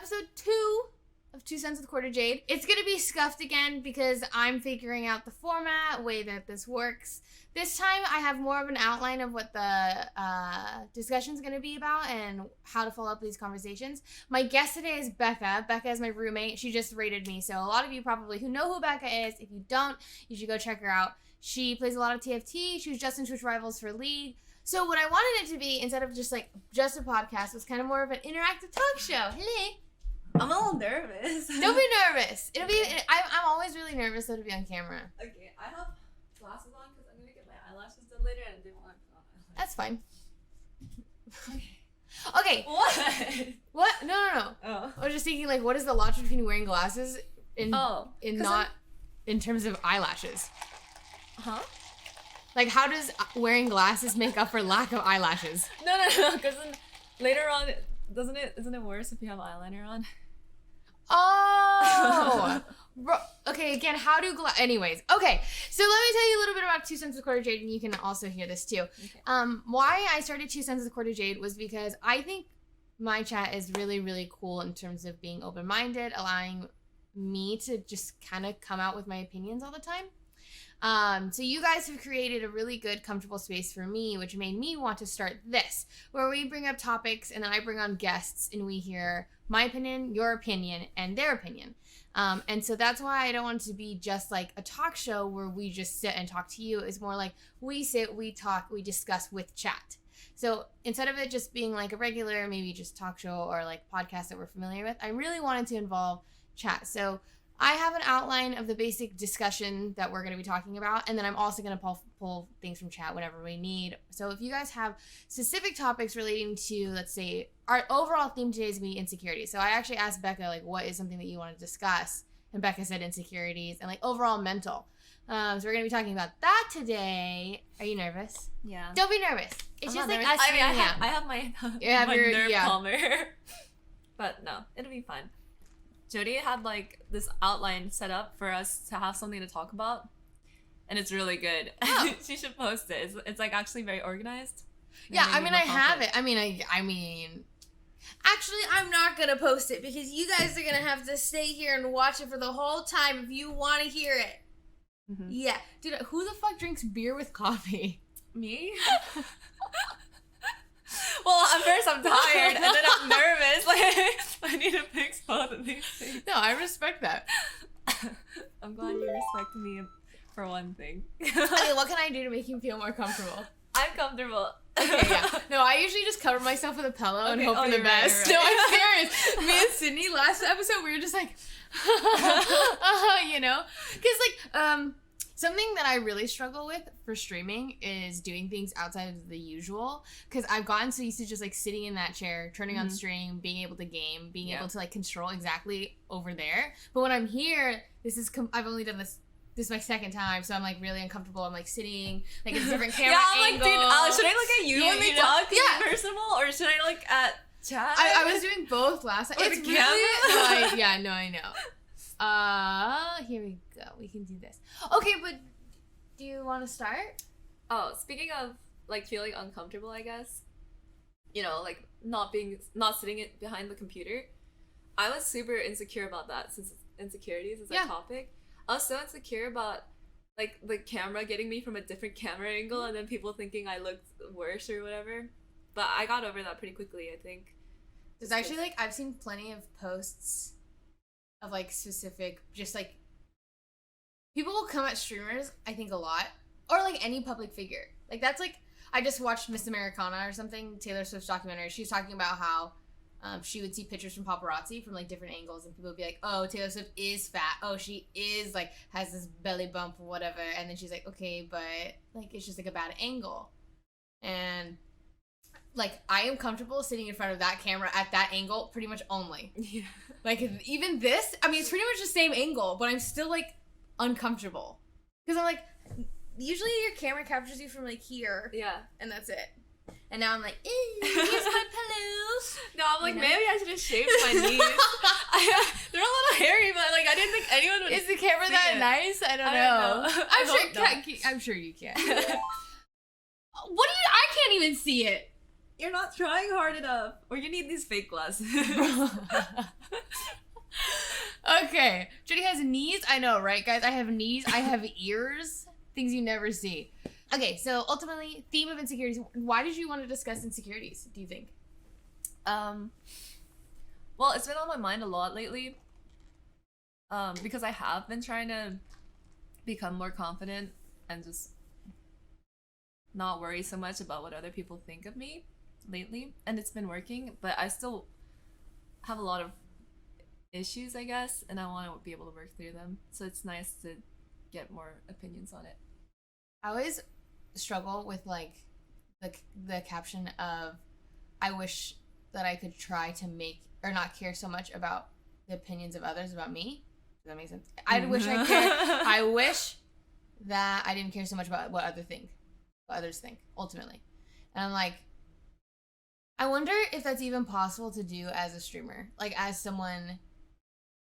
episode 2 of 2 Cents with QuarterJade. It's going to be scuffed again because I'm figuring out the format, way that this works. This time I have more of an outline of what the discussion's going to be about and how to follow up these conversations. My guest today is Becca. Becca is my roommate. She just rated me, so a lot of you probably who know who Becca is. If you don't, you should go check her out. She plays a lot of TFT. She was just in Twitch Rivals for League. So what I wanted it to be, instead of just a podcast, was kind of more of an interactive talk show. Hey. I'm a little nervous. Don't be nervous. It'll be. I'm always really nervous though to be on camera. Okay, I have glasses on because I'm gonna get my eyelashes done later, and I didn't want to put on eyelashes. That's fine. Okay. What? What? No. Oh. I was just thinking, what is the logic between wearing glasses in terms of eyelashes? Huh? How does wearing glasses make up for lack of eyelashes? No. Because then later on, isn't it worse if you have eyeliner on? Oh! Okay, again, how do anyways, okay, so let me tell you a little bit about 2 Cents with QuarterJade, and you can also hear this too. Okay. Why I started 2 Cents with QuarterJade was because I think my chat is really, really cool in terms of being open-minded, allowing me to just kind of come out with my opinions all the time. So you guys have created a really good, comfortable space for me, which made me want to start this, where we bring up topics and then I bring on guests and we hear my opinion, your opinion, and their opinion. And so that's why I don't want it to be just like a talk show where we just sit and talk to you. It's more like we sit, we talk, we discuss with chat. So instead of it just being like a regular, maybe just talk show or podcast that we're familiar with, I really wanted to involve chat. So I have an outline of the basic discussion that we're going to be talking about, and then I'm also going to pull things from chat whenever we need. So if you guys have specific topics relating to, let's say, our overall theme today is going to be insecurity. So I actually asked Becca, what is something that you want to discuss? And Becca said insecurities and, overall mental. So we're going to be talking about that today. Are you nervous? Yeah. Don't be nervous. It's just nervous. us. I have my nerve calmer. But no, it'll be fun. Jody had this outline set up for us to have something to talk about, and it's really good. Oh. She should post it. It's actually very organized. Yeah, I have it. Actually, I'm not gonna post it because you guys are gonna have to stay here and watch it for the whole time if you want to hear it. Mm-hmm. Yeah, dude, who the fuck drinks beer with coffee? Me? Well, at first I'm tired, and then I'm nervous. I need to fix both of these things. No, I respect that. I'm glad you respect me for one thing. Okay, what can I do to make you feel more comfortable? I'm comfortable. Okay, yeah. No, I usually just cover myself with a pillow and hope for the best. Right. No, I'm serious. Me and Sydney, last episode, we were just Because, something that I really struggle with for streaming is doing things outside of the usual, because I've gotten so used to just sitting in that chair, turning on stream, being able to game, being able to control exactly over there. But when I'm here, I've only done this is my second time, so I'm really uncomfortable. I'm sitting a different camera angle. Dude, should I look at you when we talk? Yeah, personal, or should I look at chat? I was doing both last time. It's really I know. Here we go. We can do this. Okay, but do you want to start? Oh, speaking of feeling uncomfortable, I guess. Not sitting behind the computer. I was super insecure about that since insecurities is our topic. I was so insecure about the camera getting me from a different camera angle and then people thinking I looked worse or whatever. But I got over that pretty quickly, I think. There's actually I've seen plenty of posts of specific people will come at streamers, I think, a lot, or any public figure. That's I just watched Miss Americana or something, Taylor Swift's documentary. She was talking about how she would see pictures from paparazzi from different angles, and people would be like, oh, Taylor Swift is fat, oh, she is has this belly bump or whatever, and then she's like, okay, but it's just a bad angle. And I am comfortable sitting in front of that camera at that angle pretty much only. Yeah. Even this, it's pretty much the same angle, but I'm still, uncomfortable. Because I'm, usually your camera captures you from, here. Yeah. And that's it. And now I'm here's my pillow. No, I'm maybe I should have shaved my knees. They're a little hairy, but, I didn't think anyone would Is the camera that nice? I don't know. I'm sure you can. I can't even see it. You're not trying hard enough. Or you need these fake glasses. Okay. Jenny has knees. I know, right, guys? I have knees. I have ears. Things you never see. Okay, so ultimately, theme of insecurities. Why did you want to discuss insecurities, do you think? Well, it's been on my mind a lot lately. Because I have been trying to become more confident and just not worry so much about what other people think of me lately. And it's been working, but I still have a lot of issues, I guess, and I want to be able to work through them. So it's nice to get more opinions on it. I always struggle with like the caption of I wish that I could try to make or not care so much about the opinions of others about me. Does that make sense? I wish I cared. I wish that I didn't care so much about what others think ultimately. And I'm like, I wonder if that's even possible to do as a streamer, like as someone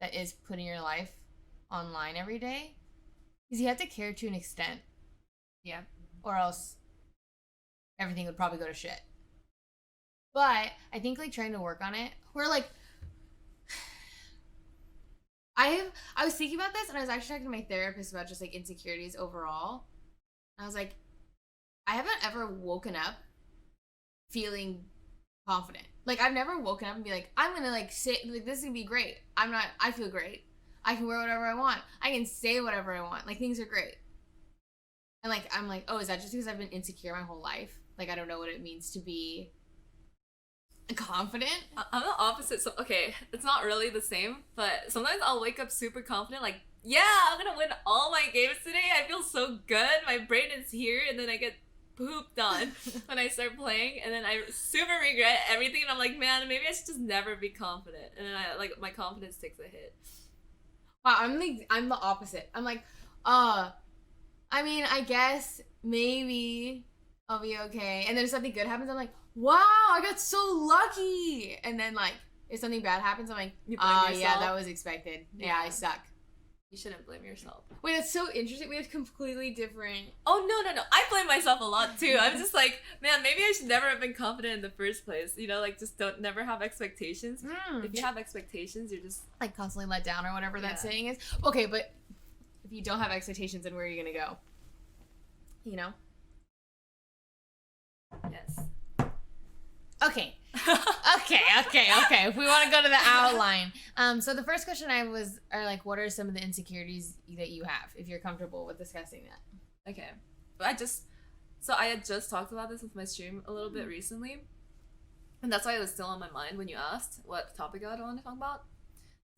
that is putting your life online every day, because you have to care to an extent. Yeah. Or else everything would probably go to shit. But I think like trying to work on it, we're like, I was thinking about this and I was actually talking to my therapist about just like insecurities overall. And I was like, I haven't ever woken up feeling confident. Like I've never woken up and be like, I'm gonna like say like this is gonna be great. I feel great. I can wear whatever I want. I can say whatever I want. Like things are great. And like I'm like, oh, is that just because I've been insecure my whole life? Like I don't know what it means to be confident. I'm the opposite. So okay, it's not really the same, but sometimes I'll wake up super confident, like, yeah, I'm gonna win all my games today. I feel so good. My brain is here, and then I get pooped on when I start playing, and then I super regret everything, and I'm like, man, maybe I should just never be confident. And then I like my confidence takes a hit. Wow, I'm the opposite. I'm like, I mean, I guess maybe I'll be okay. And then if something good happens, I'm like, wow, I got so lucky. And then like if something bad happens, I'm like, yeah, that was expected. Yeah, I suck. You shouldn't blame yourself. Wait, that's so interesting. We have completely different. Oh no! I blame myself a lot too. I'm just like, man, maybe I should never have been confident in the first place. You know, like just never have expectations. If you have expectations, you're just like constantly let down or whatever that saying is. Okay, but if you don't have expectations, then where are you gonna go? You know? Yes. Okay. Okay. If we want to go to the outline. So the first question are like, what are some of the insecurities that you have, if you're comfortable with discussing that? Okay. I had just talked about this with my stream a little bit recently. And that's why it was still on my mind when you asked what topic I want to talk about.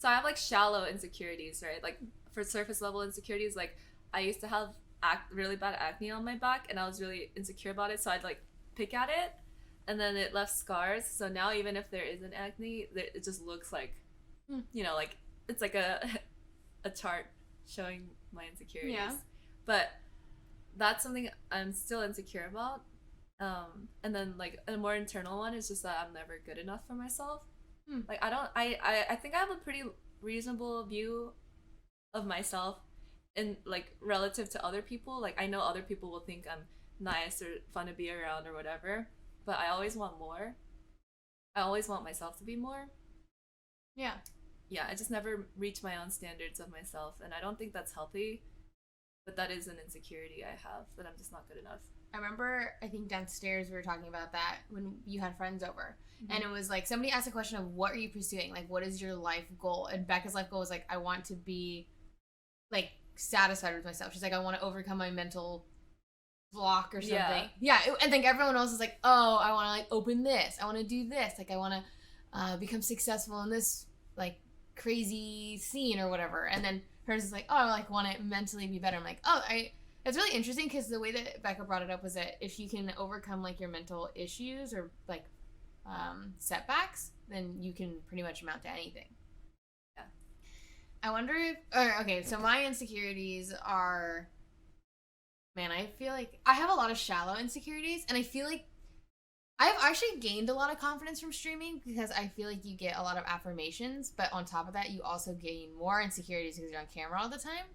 So I have like shallow insecurities, right? Like for surface level insecurities, like I used to have really bad acne on my back and I was really insecure about it. So I'd like pick at it and then it left scars. So now even if there isn't acne, it just looks like, you know, like it's like a chart showing my insecurities. Yeah. But that's something I'm still insecure about. And then like a more internal one is just that I'm never good enough for myself. Like I think I have a pretty reasonable view of myself in like relative to other people. Like I know other people will think I'm nice or fun to be around or whatever, but I always want more. I always want myself to be more. Yeah, I just never reach my own standards of myself, and I don't think that's healthy, but that is an insecurity I have, that I'm just not good enough. I remember, I think downstairs we were talking about that when you had friends over, and it was like somebody asked a question of what are you pursuing, like what is your life goal, and Becca's life goal was like, I want to be like satisfied with myself. She's like, I want to overcome my mental block or something. And like everyone else is like, oh, I want to like open this, I want to do this, like I want to become successful in this like crazy scene or whatever. And then hers is like, oh, I like want to mentally be better. I'm like, oh, it's really interesting because the way that Becca brought it up was that if you can overcome like your mental issues or like setbacks, then you can pretty much amount to anything. Yeah. I wonder if so my insecurities are, man, I feel like I have a lot of shallow insecurities, and I feel like I've actually gained a lot of confidence from streaming because I feel like you get a lot of affirmations, but on top of that, you also gain more insecurities because you're on camera all the time.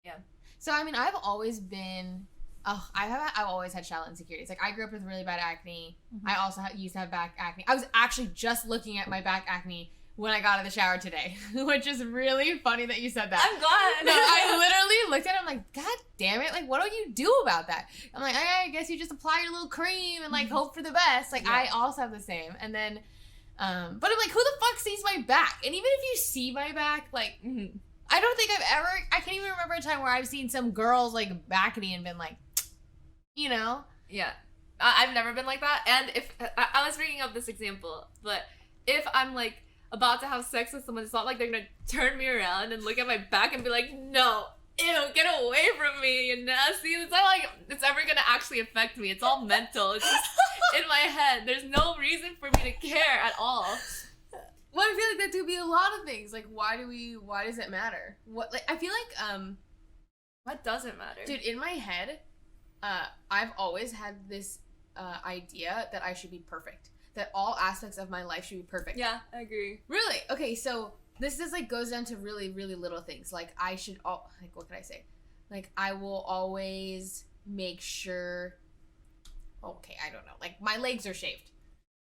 Yeah. So, I mean, I've always been, I've always had shallow insecurities. Like, I grew up with really bad acne. I also used to have back acne. I was actually just looking at my back acne when I got out of the shower today, which is really funny that you said that. I'm glad. No, I literally looked at him like, God damn it, like, what do you do about that? I'm like, I guess you just apply your little cream and, like, hope for the best. Like, I also have the same. And then, but I'm like, who the fuck sees my back? And even if you see my back, like, I don't think I can't even remember a time where I've seen some girls, like, back at me and been like, you know? Yeah. I've never been like that. And if, I was bringing up this example, but if I'm, like, about to have sex with someone, it's not like they're gonna turn me around and look at my back and be like, no, ew, get away from me, you nasty. It's not like it's ever gonna actually affect me. It's all mental. It's just in my head. There's no reason for me to care at all. Well, I feel like that could be a lot of things. Like, why does it matter? What, like, I feel like, what doesn't matter? Dude, in my head, I've always had this idea that I should be perfect. That all aspects of my life should be perfect. Yeah, I agree. Really? Okay, so this is, like, goes down to really, really little things. Like, I should, like, what can I say? Like, I will always make sure, okay, I don't know. Like, my legs are shaved.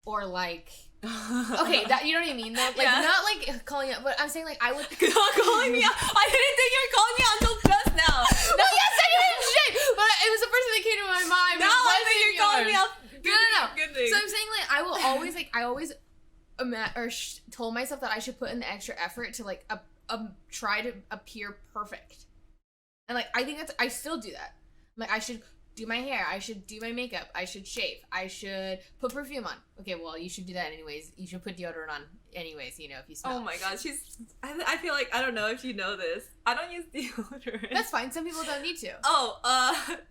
Or, like, okay, that, you know what I mean, though? Like, not, like, calling out, but I'm saying, like, I would... Not calling me out. I didn't think you were calling me out until just now. No, yes, I didn't shave! But it was the first thing that came to my mind. Now I think you're calling me out. No. Good thing. So I'm saying, like, I will always, like, told myself that I should put in the extra effort to, like, try to appear perfect. And, like, I think I still do that. Like, I should do my hair. I should do my makeup. I should shave. I should put perfume on. Okay, well, you should do that anyways. You should put deodorant on anyways, you know, if you smell. Oh my god, I feel like, I don't know if you know this. I don't use deodorant. That's fine. Some people don't need to. Oh,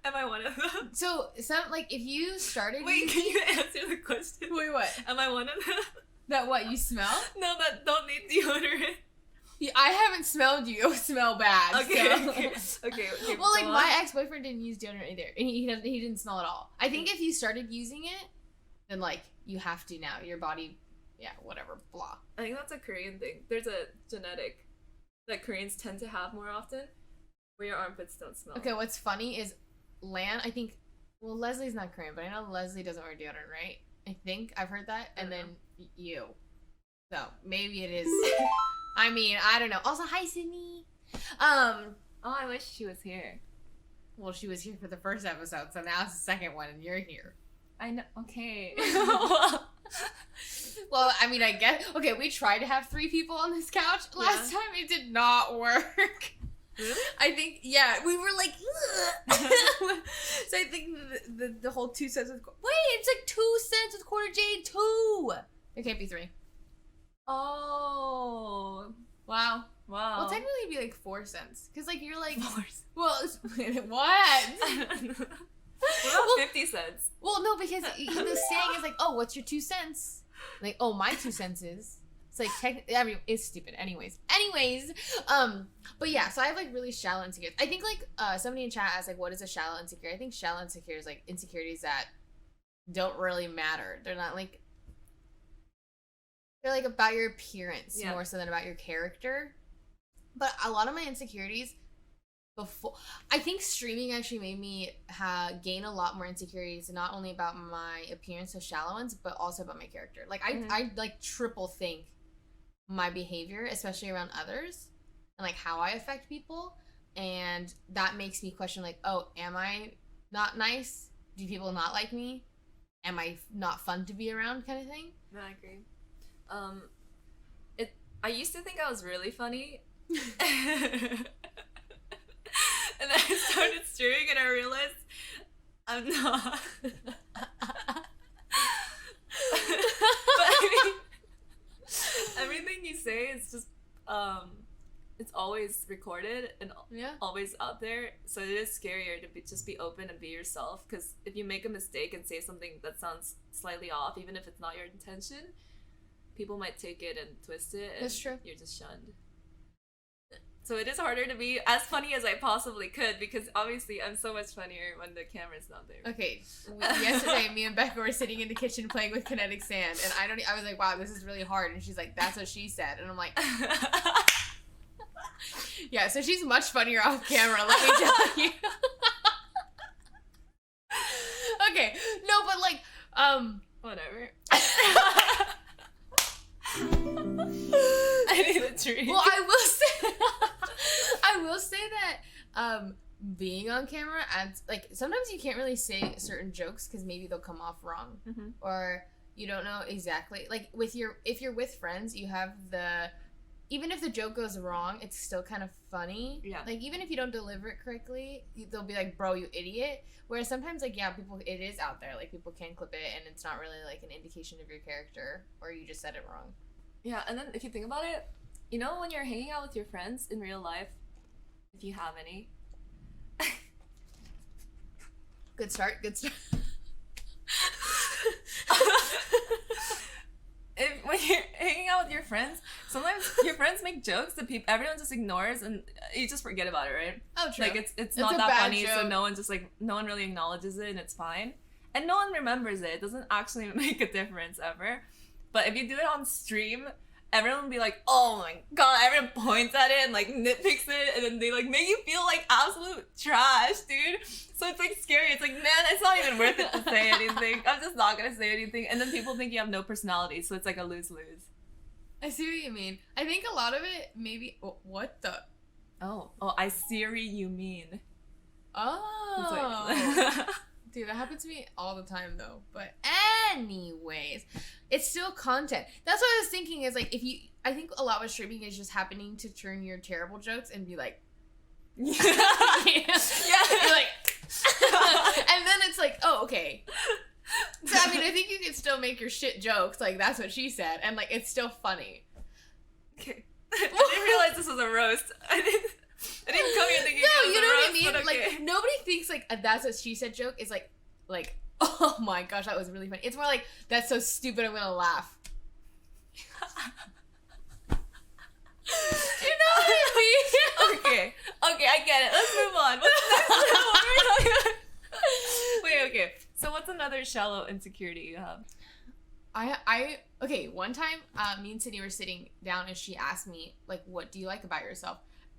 am I one of them? So, like, if you started... Wait, can you answer the question? Wait, what? Am I one of them? That what, you smell? No, that don't need deodorant. Yeah, I haven't smelled you smell bad. Okay, so. okay. Well, like, my ex-boyfriend didn't use deodorant either. And he didn't smell at all. I think if you started using it, then, like, you have to now. Your body, yeah, whatever, blah. I think that's a Korean thing. There's a genetic that Koreans tend to have more often, where your armpits don't smell. Okay, what's funny is Lan, I think, well, Leslie's not Korean, but I know Leslie doesn't wear deodorant, right? I think I've heard that. And then you. So, maybe it is... I mean, I don't know. Also, hi, Sydney. Oh, I wish she was here. Well, she was here for the first episode, so now it's the second one, and you're here. I know. Okay. Well, I mean, I guess. Okay, we tried to have 3 people on this couch last time. It did not work. Really? I think, yeah, we were like, so I think the whole 2 cents with... Wait, it's like 2 cents with QuarterJade 2. It can't be 3. Oh. Wow. Well, technically it'd be like 4 cents. Because, like, you're like... 4 cents. Well, what? What about 50 cents? Well, no, because the saying is like, oh, what's your 2 cents? Like, oh, my 2 cents is... It's like, I mean, it's stupid. Anyways, but yeah, so I have, like, really shallow insecurities. I think, like, somebody in chat asked, like, what is a shallow insecurity? I think shallow insecurities, like, insecurities that don't really matter. They're not, like... They're, like, about your appearance more so than about your character. But a lot of my insecurities before... I think streaming actually made me gain a lot more insecurities, not only about my appearance of shallow ones, but also about my character. Like, I like, triple think my behavior, especially around others, and, like, how I affect people. And that makes me question, like, oh, am I not nice? Do people not like me? Am I not fun to be around, kind of thing? No, I agree. I used to think I was really funny. And then I started streaming and I realized I'm not. But I mean, everything you say is just it's always recorded and always out there, so it is scarier to just be open and be yourself, because if you make a mistake and say something that sounds slightly off, even if it's not your intention, people might take it and twist it, and that's true. You're just shunned. So it is harder to be as funny as I possibly could, because obviously I'm so much funnier when the camera's not there. Okay, yesterday me and Becca were sitting in the kitchen playing with kinetic sand, and I was like, wow, this is really hard, and she's like, that's what she said, and I'm like, yeah, so she's much funnier off camera, let me tell you. Okay, no, but like, whatever. stream. Well, I will say that being on camera adds, like, sometimes you can't really say certain jokes because maybe they'll come off wrong, or you don't know exactly. Like if you're with friends, you have even if the joke goes wrong, it's still kind of funny. Yeah. Like, even if you don't deliver it correctly, they'll be like, bro, you idiot. Whereas sometimes, like, yeah, it is out there. Like, people can clip it, and it's not really, like, an indication of your character, or you just said it wrong. Yeah, and then if you think about it, you know, when you're hanging out with your friends in real life, if you have any. Good start. When you're hanging out with your friends, sometimes your friends make jokes that everyone just ignores, and you just forget about it, right? Oh, true. Like it's not that funny, joke. So no one really acknowledges it, and it's fine, and no one remembers it. It doesn't actually make a difference ever. But if you do it on stream, everyone will be like, "Oh my god!" Everyone points at it and like nitpicks it, and then they like make you feel like absolute trash, dude. So it's like scary. It's like, man, it's not even worth it to say anything. I'm just not gonna say anything, and then people think you have no personality, so it's like a lose-lose. I see what you mean. I think a lot of it maybe. What the? Oh, I see what you mean. Oh. Like, dude, that happens to me all the time though. But anyways, it's still content. That's what I was thinking is like I think a lot with streaming is just happening to turn your terrible jokes and be like, yeah. You're like, and then it's like, oh, okay. So I mean, I think you can still make your shit jokes, like that's what she said, and like it's still funny. Okay. I didn't realize this was a roast. I didn't come here thinking it was you know a roast, what I mean? but okay. Like nobody thinks like a that's what she said joke is like oh my gosh, that was really funny. It's more like that's so stupid, I'm gonna laugh. You know what I mean? Okay, I get it. Let's move on. What's the next one? What are we talking about? Wait, okay. So what's another shallow insecurity you have? Okay, one time me and Sydney were sitting down and she asked me, like, what do you like about yourself?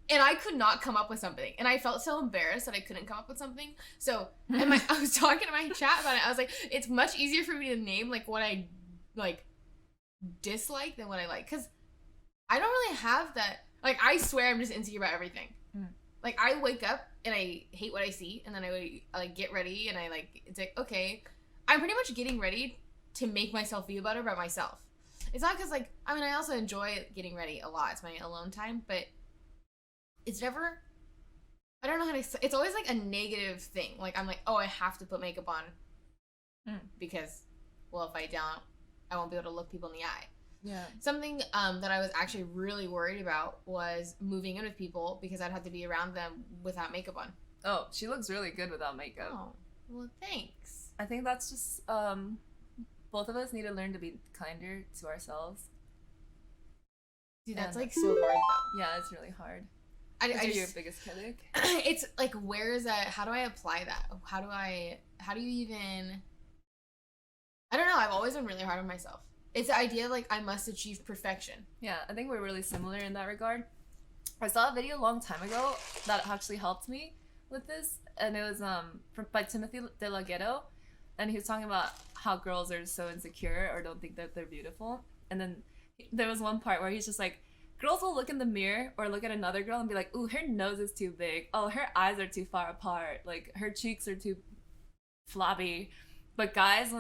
And I could not come up with something. And I felt so embarrassed that I couldn't come up with something. So, I was talking to my chat about it. I was like, it's much easier for me to name, like, what I, like, dislike than what I like. Because I don't really have that. Like, I swear I'm just insecure about everything. Like, I wake up and I hate what I see. And then I like, get ready and I, like, it's like, okay. I'm pretty much getting ready to make myself feel better about myself. It's not because, like, I mean, I also enjoy getting ready a lot. It's my alone time. But it's never, I don't know how to say, it's always like a negative thing. Like, I'm like, oh, I have to put makeup on because, well, if I don't, I won't be able to look people in the eye. Yeah. Something that I was actually really worried about was moving in with people because I'd have to be around them without makeup on. Oh, she looks really good without makeup. Oh, well, thanks. I think that's just, both of us need to learn to be kinder to ourselves. Dude, that's like so hard though. Yeah, it's really hard. You're your biggest critic? It's like, where is that? How do I apply that? How do you even, I don't know. I've always been really hard on myself. It's the idea of, like, I must achieve perfection. Yeah, I think we're really similar in that regard. I saw a video a long time ago that actually helped me with this, and it was by Timothy De La Ghetto, and he was talking about how girls are so insecure or don't think that they're beautiful. And then there was one part where he's just like, girls will look in the mirror or look at another girl and be like, ooh, her nose is too big. Oh, her eyes are too far apart. Like, her cheeks are too flabby. But guys,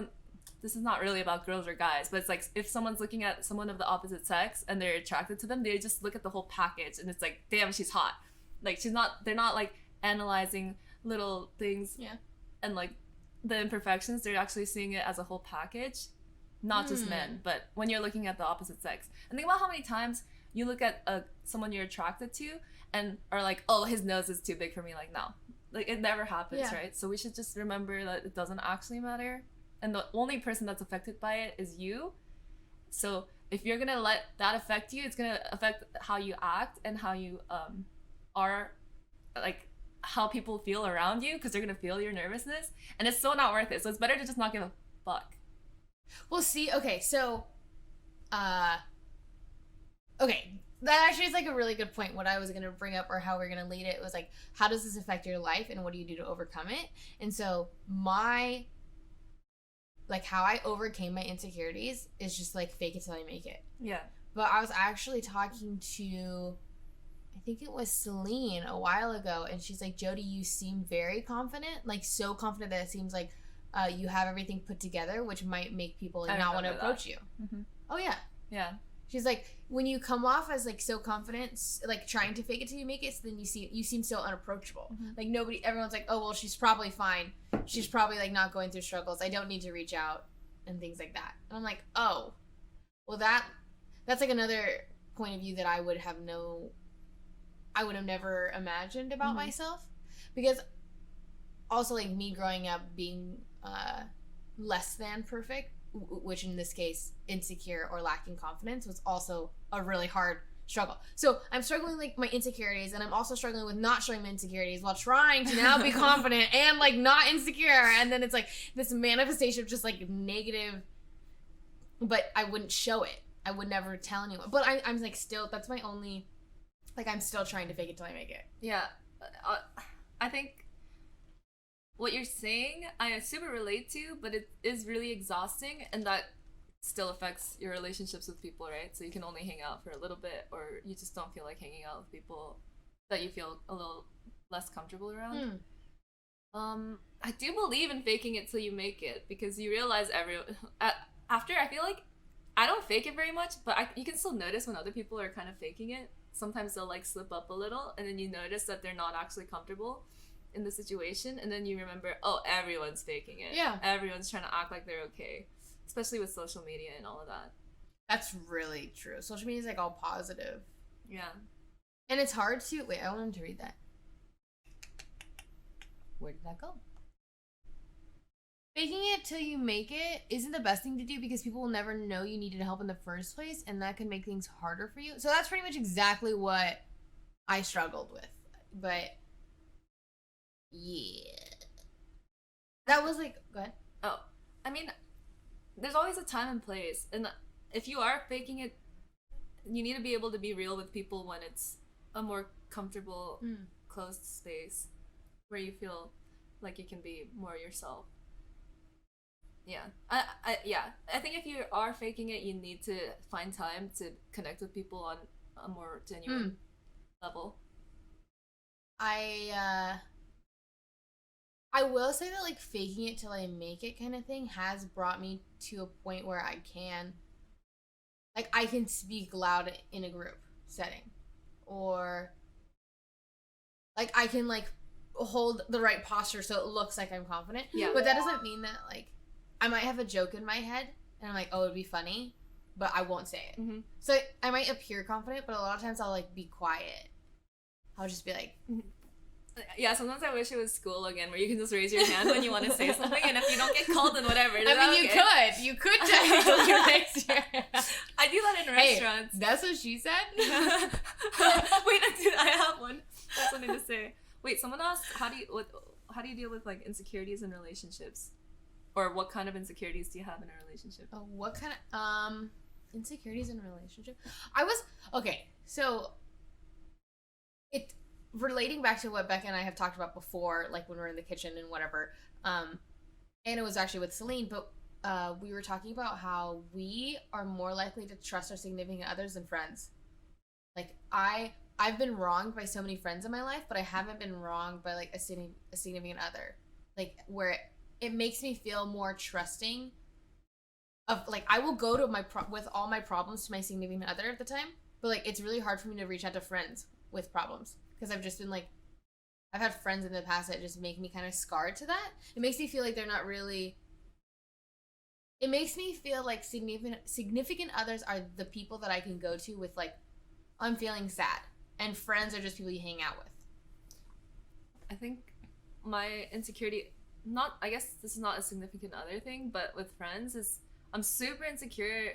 this is not really about girls or guys, but it's like if someone's looking at someone of the opposite sex and they're attracted to them, they just look at the whole package and it's like, damn, she's hot. Like, they're not like analyzing little things and like the imperfections. They're actually seeing it as a whole package, not just men, but when you're looking at the opposite sex. And think about how many times you look at someone you're attracted to and are like, oh, his nose is too big for me. Like, no, like it never happens, right? So we should just remember that it doesn't actually matter. And the only person that's affected by it is you. So if you're gonna let that affect you, it's gonna affect how you act and how you are, like how people feel around you, because they're gonna feel your nervousness, and it's so not worth it. So it's better to just not give a fuck. Well, see, okay, so, okay, that actually is like a really good point. What I was gonna bring up, or how we're gonna lead it, was like, how does this affect your life, and what do you do to overcome it? And so how I overcame my insecurities is just like fake it till I make it. Yeah. but I was actually talking to, I think it was Celine a while ago, and she's like, Jody, you seem very confident, like so confident that it seems like you have everything put together, which might make people like not want to approach you. Mm-hmm. Oh yeah. Yeah. She's like, when you come off as like so confident, like trying to fake it till you make it, so then you seem so unapproachable. Mm-hmm. Like everyone's like, oh well, she's probably fine. She's probably like not going through struggles. I don't need to reach out and things like that. And I'm like, oh, well that's like another point of view that I would have never imagined about myself, because also like me growing up being less than perfect, which in this case insecure or lacking confidence, was also a really hard struggle. So I'm struggling like my insecurities, and I'm also struggling with not showing my insecurities while trying to now be confident and like not insecure, and then it's like this manifestation of just like negative, but I wouldn't show it. I would never tell anyone, but I'm like still, that's my only, like I'm still trying to fake it till I make it. Yeah. I think what you're saying I super relate to, but it is really exhausting, and that still affects your relationships with people, right? So you can only hang out for a little bit, or you just don't feel like hanging out with people that you feel a little less comfortable around. I do believe in faking it till you make it, because you realize after, I feel like I don't fake it very much, but you can still notice when other people are kind of faking it. Sometimes they'll like slip up a little, and then you notice that they're not actually comfortable in the situation, and then you remember, oh, everyone's faking it. Yeah. Everyone's trying to act like they're okay, especially with social media and all of that. That's really true. Social media is like all positive. Yeah. And it's hard to, wait, I wanted to read that. Where did that go? Faking it till you make it isn't the best thing to do, because people will never know you needed help in the first place, and that can make things harder for you. So that's pretty much exactly what I struggled with. But yeah. That was like, go ahead. Oh, I mean, there's always a time and place, and if you are faking it, you need to be able to be real with people when it's a more comfortable, closed space where you feel like you can be more yourself. Yeah. I think if you are faking it, you need to find time to connect with people on a more genuine level. I will say that like faking it till I make it kind of thing has brought me to a point where I can speak loud in a group setting, or like I can like hold the right posture so it looks like I'm confident. Yeah. But that doesn't mean that like I might have a joke in my head and I'm like, oh, it'd be funny, but I won't say it. Mm-hmm. So I might appear confident, but a lot of times I'll like be quiet. I'll just be like, yeah, sometimes I wish it was school again, where you can just raise your hand when you want to say something, and if you don't get called, then whatever. I mean, you could technically raise your hand. I do that in restaurants. Hey, that's what she said? Wait, I have one. That's something to say. Wait, someone asked, how do you deal with like insecurities in relationships? Or what kind of insecurities do you have in a relationship? Oh, what kind of insecurities in a relationship? So it relating back to what Becca and I have talked about before, like when we're in the kitchen and whatever, and it was actually with Celine, but we were talking about how we are more likely to trust our significant others than friends. Like I've been wronged by so many friends in my life, but I haven't been wronged by like a significant other, like where it makes me feel more trusting of like I will go to with all my problems to my significant other at the time, but like it's really hard for me to reach out to friends with problems, because I've just been like, I've had friends in the past that just make me kind of scarred to that. It makes me feel like they're not really, it makes me feel like significant others are the people that I can go to with like, I'm feeling sad, and friends are just people you hang out with. I think my insecurity, I guess this is not a significant other thing, but with friends is I'm super insecure,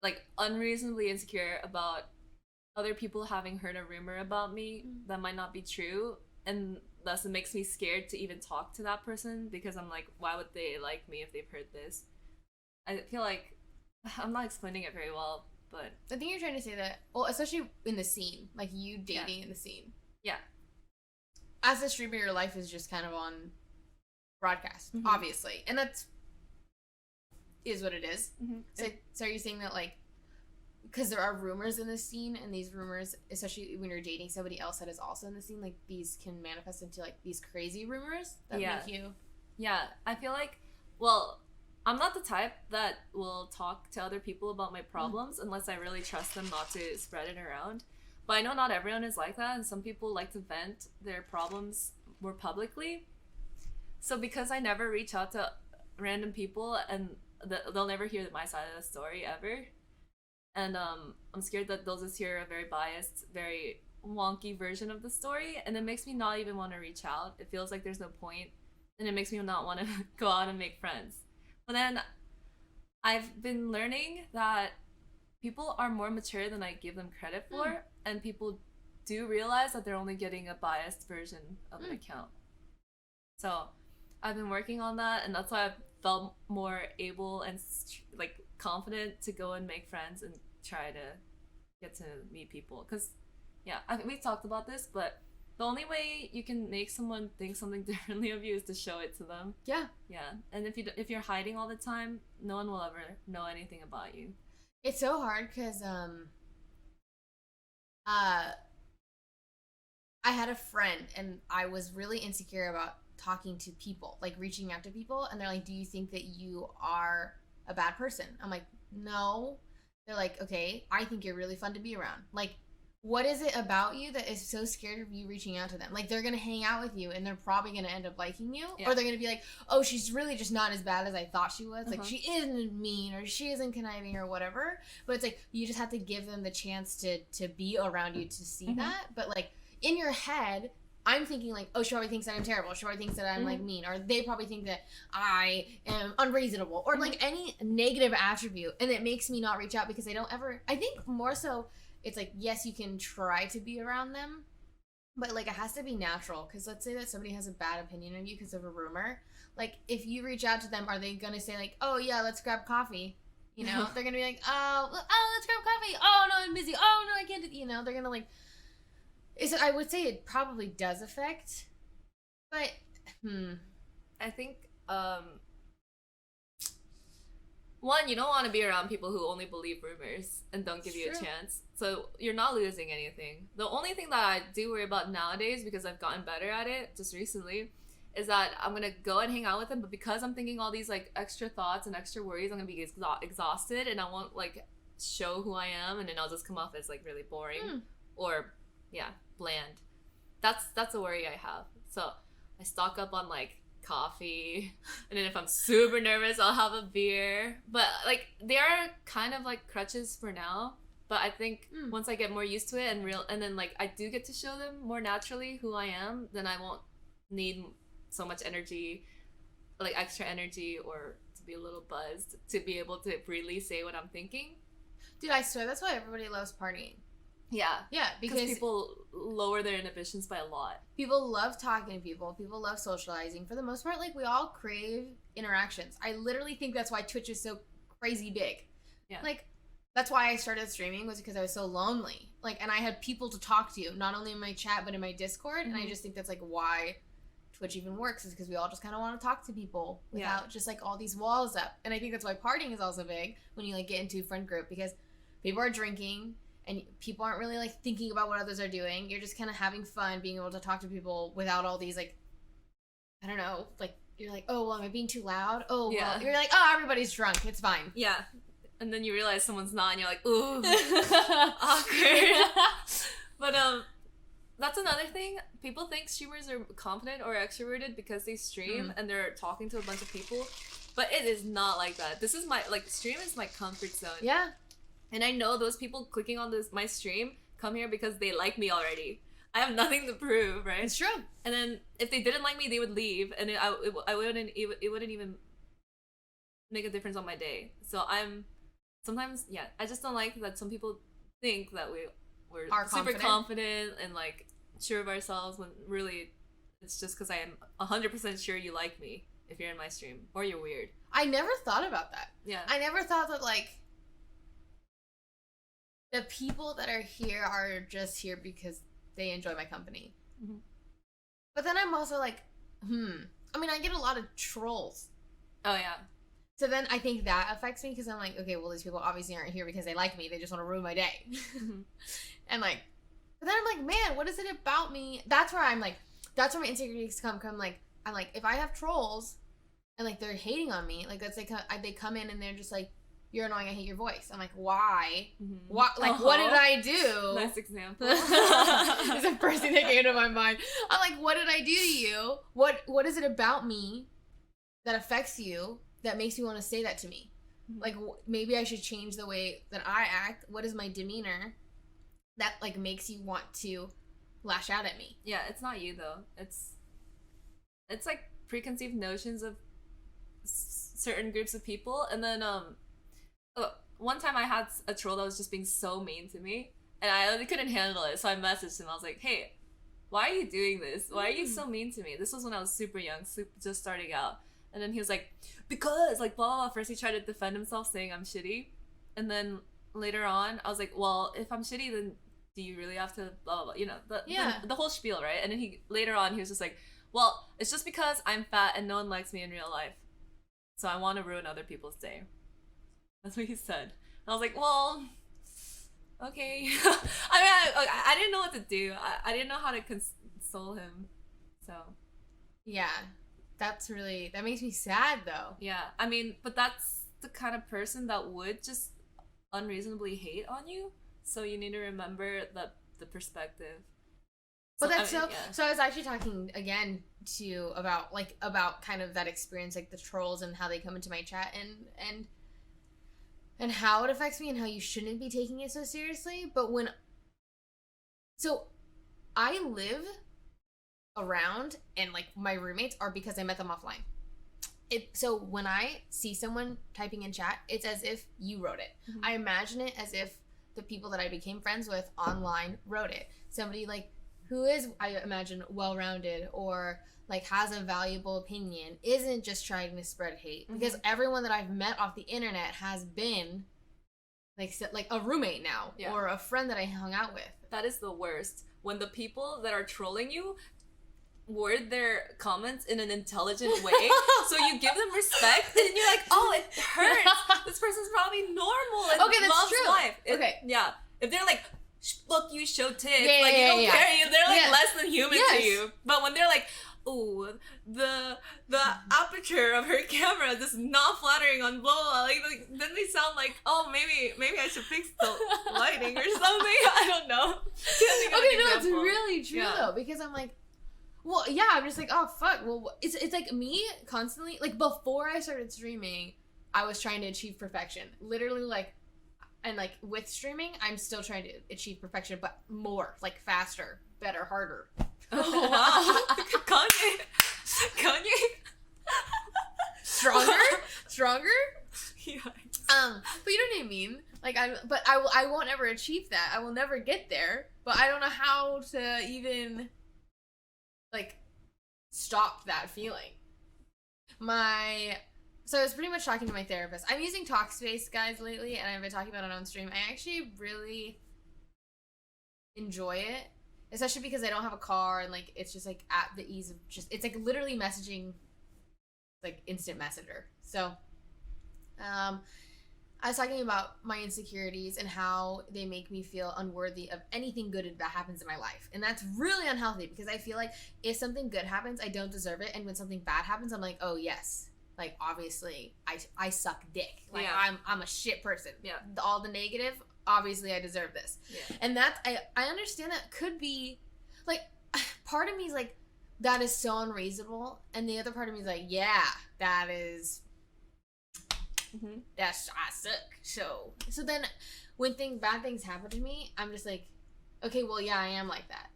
like unreasonably insecure about other people having heard a rumor about me that might not be true, and thus it makes me scared to even talk to that person, because I'm like, why would they like me if they've heard this? I feel like I'm not explaining it very well, but I think you're trying to say that, well, especially in the scene, like you dating in the scene. Yeah. As a streamer, your life is just kind of on broadcast, obviously, and that's is what it is. So are you saying that like because there are rumors in this scene, and these rumors, especially when you're dating somebody else that is also in the scene, like these can manifest into like these crazy rumors that make you. Yeah, I feel like, well, I'm not the type that will talk to other people about my problems unless I really trust them not to spread it around. But I know not everyone is like that, and some people like to vent their problems more publicly. So because I never reach out to random people, and they'll never hear my side of the story ever, and I'm scared that they'll just hear a very biased, very wonky version of the story, and it makes me not even want to reach out. It feels like there's no point, and it makes me not want to go out and make friends. But then I've been learning that people are more mature than I give them credit for, and people do realize that they're only getting a biased version of an account. So I've been working on that, and that's why I've felt more able and like confident to go and make friends and try to get to meet people. Because we've talked about this, but the only way you can make someone think something differently of you is to show it to them. Yeah. And if you're hiding all the time, no one will ever know anything about you. It's so hard because I had a friend, and I was really insecure about talking to people, like reaching out to people, and they're like, do you think that you are a bad person? I'm like, no. They're like, okay, I think you're really fun to be around. Like, what is it about you that is so scared of you reaching out to them? Like, they're gonna hang out with you, and they're probably gonna end up liking you, or they're gonna be like, oh, she's really just not as bad as I thought she was. Like, she isn't mean, or she isn't conniving, or whatever. But it's like, you just have to give them the chance to be around you to see that. But like, in your head, I'm thinking like, oh, she probably thinks that I'm terrible. She probably thinks that I'm like mean, or they probably think that I am unreasonable, or like any negative attribute, and it makes me not reach out because I don't ever. I think more so, it's like, yes, you can try to be around them, but like it has to be natural. Because let's say that somebody has a bad opinion of you because of a rumor. Like, if you reach out to them, are they gonna say like, oh yeah, let's grab coffee? You know, they're gonna be like, oh, let's grab coffee. Oh no, I'm busy. Oh no, I can't do. You know, they're gonna like. I would say it probably does affect, but I think one, you don't want to be around people who only believe rumors and don't give you a chance. So you're not losing anything. The only thing that I do worry about nowadays, because I've gotten better at it just recently, is that I'm gonna go and hang out with them, but because I'm thinking all these like extra thoughts and extra worries, I'm gonna be exhausted, and I won't like show who I am, and then I'll just come off as like really boring or bland. That's a worry I have. So I stock up on like coffee, and then if I'm super nervous, I'll have a beer. But like, they are kind of like crutches for now. But I think once I get more used to it and then like I do get to show them more naturally who I am, then I won't need so much energy, like extra energy, or to be a little buzzed to be able to freely say what I'm thinking. Dude, I swear that's why everybody loves partying. Yeah, because people lower their inhibitions by a lot. People love talking to people. People love socializing. For the most part, like, we all crave interactions. I literally think that's why Twitch is so crazy big. Yeah. Like, that's why I started streaming, was because I was so lonely. Like, and I had people to talk to, not only in my chat, but in my Discord. And I just think that's, like, why Twitch even works, is because we all just kind of want to talk to people without just, like, all these walls up. And I think that's why partying is also big when you, like, get into a friend group, because people are drinking, and people aren't really, like, thinking about what others are doing. You're just kind of having fun, being able to talk to people without all these, like, I don't know, like, you're like, oh, well, am I being too loud? Oh, well, you're like, oh, everybody's drunk. It's fine. Yeah. And then you realize someone's not, and you're like, ooh, awkward. But, that's another thing. People think streamers are confident or extroverted because they stream and they're talking to a bunch of people. But it is not like that. This is stream is my comfort zone. Yeah. And I know those people clicking on my stream come here because they like me already. I have nothing to prove, right? It's true. And then if they didn't like me, they would leave, and it wouldn't even make a difference on my day. So I just don't like that some people think that we're super confident and like sure of ourselves, when really it's just because I am 100% sure you like me if you're in my stream, or you're weird. I never thought about that. Yeah. I never thought that, like, the people that are here are just here because they enjoy my company. But then I'm also like, I mean, I get a lot of trolls. Oh, yeah. So then I think that affects me because I'm like, okay, well, these people obviously aren't here because they like me. They just want to ruin my day. And like, but then I'm like, man, what is it about me? That's where I'm like, that's where my insecurities come. I'm like, if I have trolls and like they're hating on me, like they come in and they're just like, you're annoying, I hate your voice. I'm like, why? What? Like, what did I do? Nice example. It's the first thing that came to my mind. I'm like, what did I do to you? What is it about me that affects you that makes you want to say that to me? Like, maybe I should change the way that I act. What is my demeanor that like makes you want to lash out at me? Yeah, it's not you though. It's like preconceived notions of certain groups of people, and then one time I had a troll that was just being so mean to me, and I couldn't handle it, so I messaged him. I was like, hey, why are you doing this? Why are you so mean to me? This was when I was super young, just starting out. And then he was like, because, like, blah, blah, blah. First he tried to defend himself saying I'm shitty, and then later on I was like, well, if I'm shitty, then do you really have to blah, blah, blah, you know, the whole spiel, right? And then later on he was just like, well, it's just because I'm fat and no one likes me in real life, so I want to ruin other people's day. That's what he said. And I was like, well, okay. I didn't know what to do. I didn't know how to console him. So. Yeah. That makes me sad though. Yeah. I mean, but that's the kind of person that would just unreasonably hate on you. So you need to remember the perspective. But so I was actually talking again about kind of that experience, like the trolls and how they come into my chat and how it affects me and how you shouldn't be taking it so seriously. But so I live around and like my roommates are because I met them offline. So when I see someone typing in chat, it's as if you wrote it. Mm-hmm. I imagine it as if the people that I became friends with online wrote it. Somebody like who is, I imagine, well-rounded or like has a valuable opinion, isn't just trying to spread hate. Mm-hmm. Because everyone that I've met off the internet has been like a roommate now, or a friend that I hung out with. That is the worst. When the people that are trolling you word their comments in an intelligent way, so you give them respect, and you're like, oh, it hurts. This person's probably normal and loves life. Yeah. If they're like, look, you show tits, you don't care. They're like less than human to you. But when they're like, oh, the aperture of her camera is not flattering on blah, blah, like then they sound like, oh, maybe I should fix the lighting or something. I don't know. Okay, no, it's really true though, because I'm like, well, yeah, I'm just like, oh fuck. Well, it's like me constantly, like before I started streaming, I was trying to achieve perfection, literally, like. And like with streaming, I'm still trying to achieve perfection, but more, like faster, better, harder. Oh wow, Kanye, stronger. Yeah. But you know what I mean. Like I won't ever achieve that. I will never get there. But I don't know how to even like stop that feeling. So I was pretty much talking to my therapist. I'm using Talkspace, guys, lately, and I've been talking about it on stream. I actually really enjoy it, especially because I don't have a car, and like it's just like at the ease of it's like literally messaging, like instant messenger. So, I was talking about my insecurities and how they make me feel unworthy of anything good that happens in my life, and that's really unhealthy because I feel like if something good happens, I don't deserve it, and when something bad happens, I'm like, oh yes. Like, obviously, I suck dick. Like, I'm a shit person. Yeah. All the negative, obviously, I deserve this. Yeah. And that's, I understand that could be, like, part of me is like, that is so unreasonable. And the other part of me is like, yeah, that is, I suck. So then, when bad things happen to me, I'm just like, okay, well, yeah, I am like that.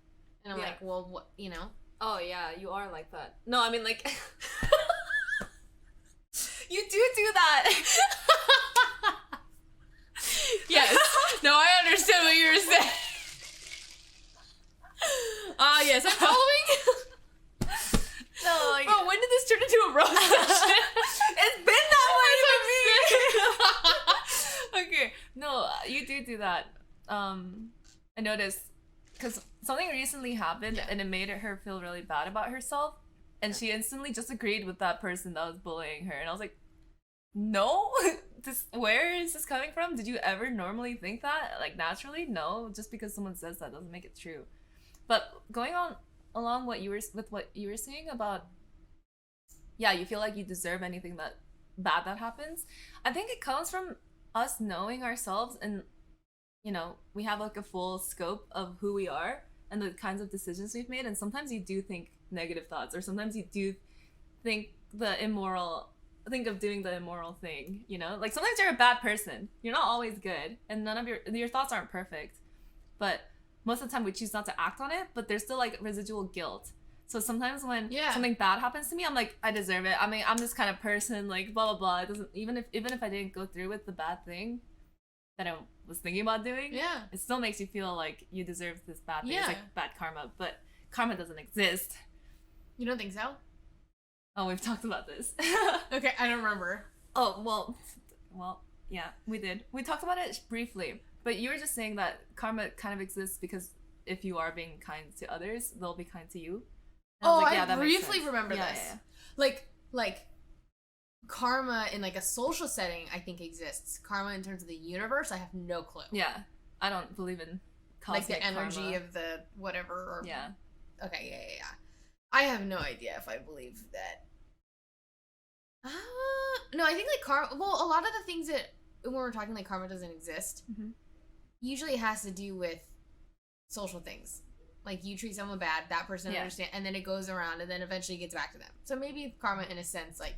And I'm like, well, what, you know? Oh, yeah, you are like that. No, I mean, like... You do that. Yes. No, I understand what you were saying. Yes, I'm following. No, like, oh, when did this turn into a roast session? It's been that way for me. Okay. No, you do that. I noticed because something recently happened and it made her feel really bad about herself. And she instantly just agreed with that person that was bullying her. And I was like, no. Where is this coming from? Did you ever normally think that, like, naturally? No, just because someone says that doesn't make it true. But going on along what you were saying about, yeah, you feel like you deserve anything that bad that happens. I think it comes from us knowing ourselves, and we have like a full scope of who we are and the kinds of decisions we've made. And sometimes you do think negative thoughts, or sometimes you do think think of doing the immoral thing. Like sometimes you're a bad person. You're not always good, and none of your thoughts aren't perfect. But most of the time we choose not to act on it. But there's still like residual guilt. So sometimes when something bad happens to me, I'm like, I deserve it. I mean, I'm this kind of person, like blah blah blah. It doesn't even if I didn't go through with the bad thing that I was thinking about doing, it still makes you feel like you deserve this bad thing. It's like bad karma, but karma doesn't exist. You don't think so? Oh, we've talked about this. Okay, I don't remember. Oh, well, yeah, we did. We talked about it briefly, but you were just saying that karma kind of exists because if you are being kind to others, they'll be kind to you. I briefly remember this. Yeah. Like karma in like a social setting, I think exists. Karma in terms of the universe, I have no clue. Yeah, I don't believe in cosmic like the energy karma. of the whatever. Or, yeah. Okay, yeah. I have no idea if I believe that. No, I think like karma. Well, a lot of the things that when we're talking like karma doesn't exist, usually it has to do with social things. Like you treat someone bad, that person understands, and then it goes around, and then eventually gets back to them. So maybe karma, in a sense, like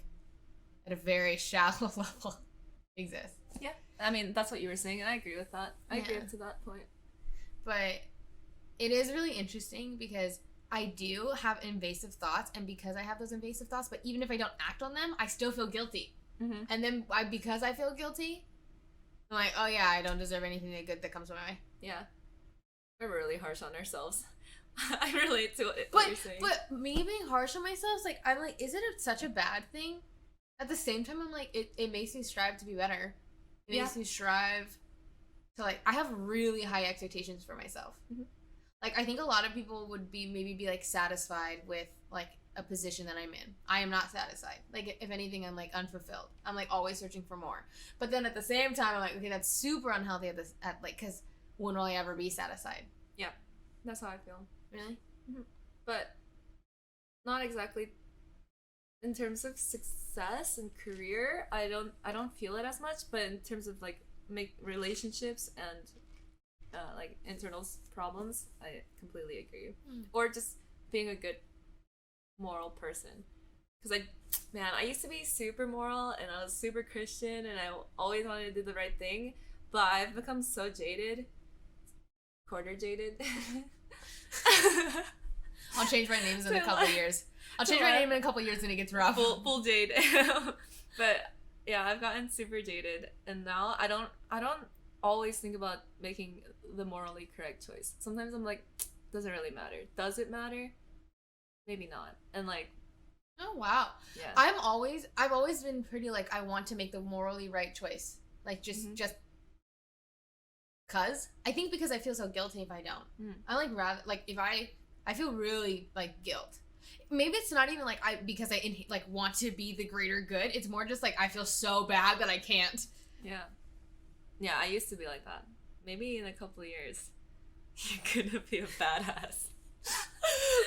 at a very shallow level, exists. Yeah, I mean that's what you were saying, and I agree with that. I agree up to that point. But it is really interesting because I do have invasive thoughts, and because I have those invasive thoughts, but even if I don't act on them, I still feel guilty. And then because I feel guilty, I'm like, oh yeah, I don't deserve anything good that comes my way. Yeah. We're really harsh on ourselves. I relate to what you're saying. But me being harsh on myself, like, I'm like, is it such a bad thing? At the same time, I'm like, it makes me strive to be better. It makes me strive to, like, I have really high expectations for myself. Like, I think a lot of people would be like satisfied with like a position that I'm in. I am not satisfied. Like, if anything, I'm like unfulfilled. I'm like always searching for more. But then at the same time, I'm like, okay, that's super unhealthy because when will I ever be satisfied? Yeah, that's how I feel. Really? But not exactly in terms of success and career. I don't feel it as much. But in terms of like relationships and like internal problems, I completely agree. Or just being a good moral person, because I used to be super moral and I was super Christian and I always wanted to do the right thing, but I've become so jaded. QuarterJade. I'll change my names in a couple years. I'll change my name in a couple years when it gets rough. Full jade. But yeah, I've gotten super jaded, and now I don't always think about making the morally correct choice. Sometimes I'm like, doesn't really matter. Does it matter? Maybe not. And like, oh wow. Yeah. I've always been pretty like, I want to make the morally right choice. Like just cause I think because I feel so guilty if I don't. I like rather like if I feel really like guilt. Maybe it's not even like because I like want to be the greater good. It's more just like I feel so bad that I can't. Yeah. Yeah, I used to be like that. Maybe in a couple of years, you're gonna be a badass.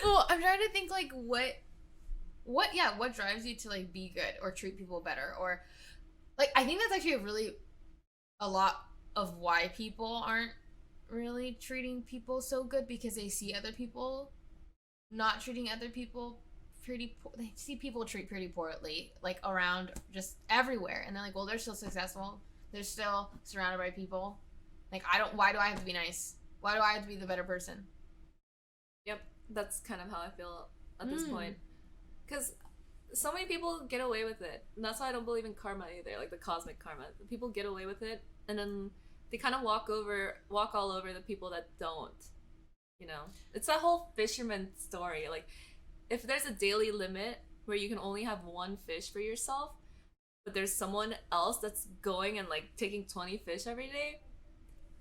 Well, I'm trying to think like what drives you to like be good or treat people better, or like I think that's actually a lot of why people aren't really treating people so good, because they see other people not treating other people pretty they see people treat pretty poorly like around just everywhere, and they're like, well, they're still successful, they're still surrounded by people, like why do I have to be nice, why do I have to be the better person? Yep, that's kind of how I feel at this point, because so many people get away with it, and that's why I don't believe in karma either, like the cosmic karma. People get away with it, and then they kind of walk all over the people that don't. It's that whole fisherman story. Like, if there's a daily limit where you can only have one fish for yourself, but there's someone else that's going and like taking 20 fish every day,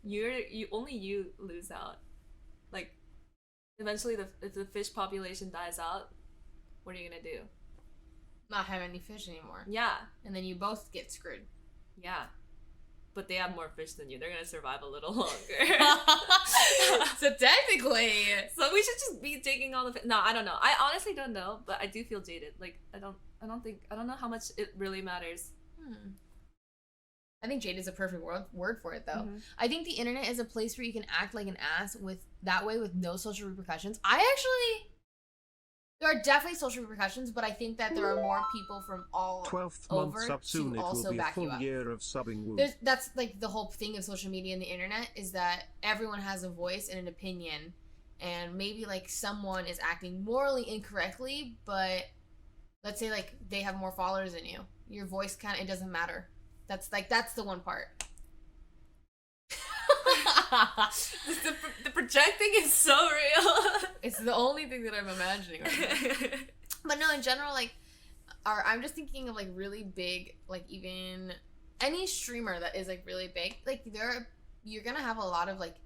you lose out. Like, eventually if the fish population dies out, what are you gonna do? not have any fish anymore. Yeah. And then you both get screwed. Yeah. But they have more fish than you. They're gonna survive a little longer. So technically. So we should just be taking all the fish. No, I don't know. I honestly don't know, but I do feel jaded. Like, I don't know how much it really matters. I think jade is a perfect word for it, though. Mm-hmm. I think the internet is a place where you can act like an ass with no social repercussions. There are definitely social repercussions, but I think that there are more people from all 12th over month sub soon. to It also will be a back you full up. year of subbing. Woo. That's like the whole thing of social media and the internet is that everyone has a voice and an opinion, and maybe like someone is acting morally incorrectly, but let's say like they have more followers than you. Your voice it doesn't matter. That's the one part. The projecting is so real. It's the only thing that I'm imagining right now. But no, in general, like, I'm just thinking of like really big, like even any streamer that is like really big, like you're gonna have a lot of like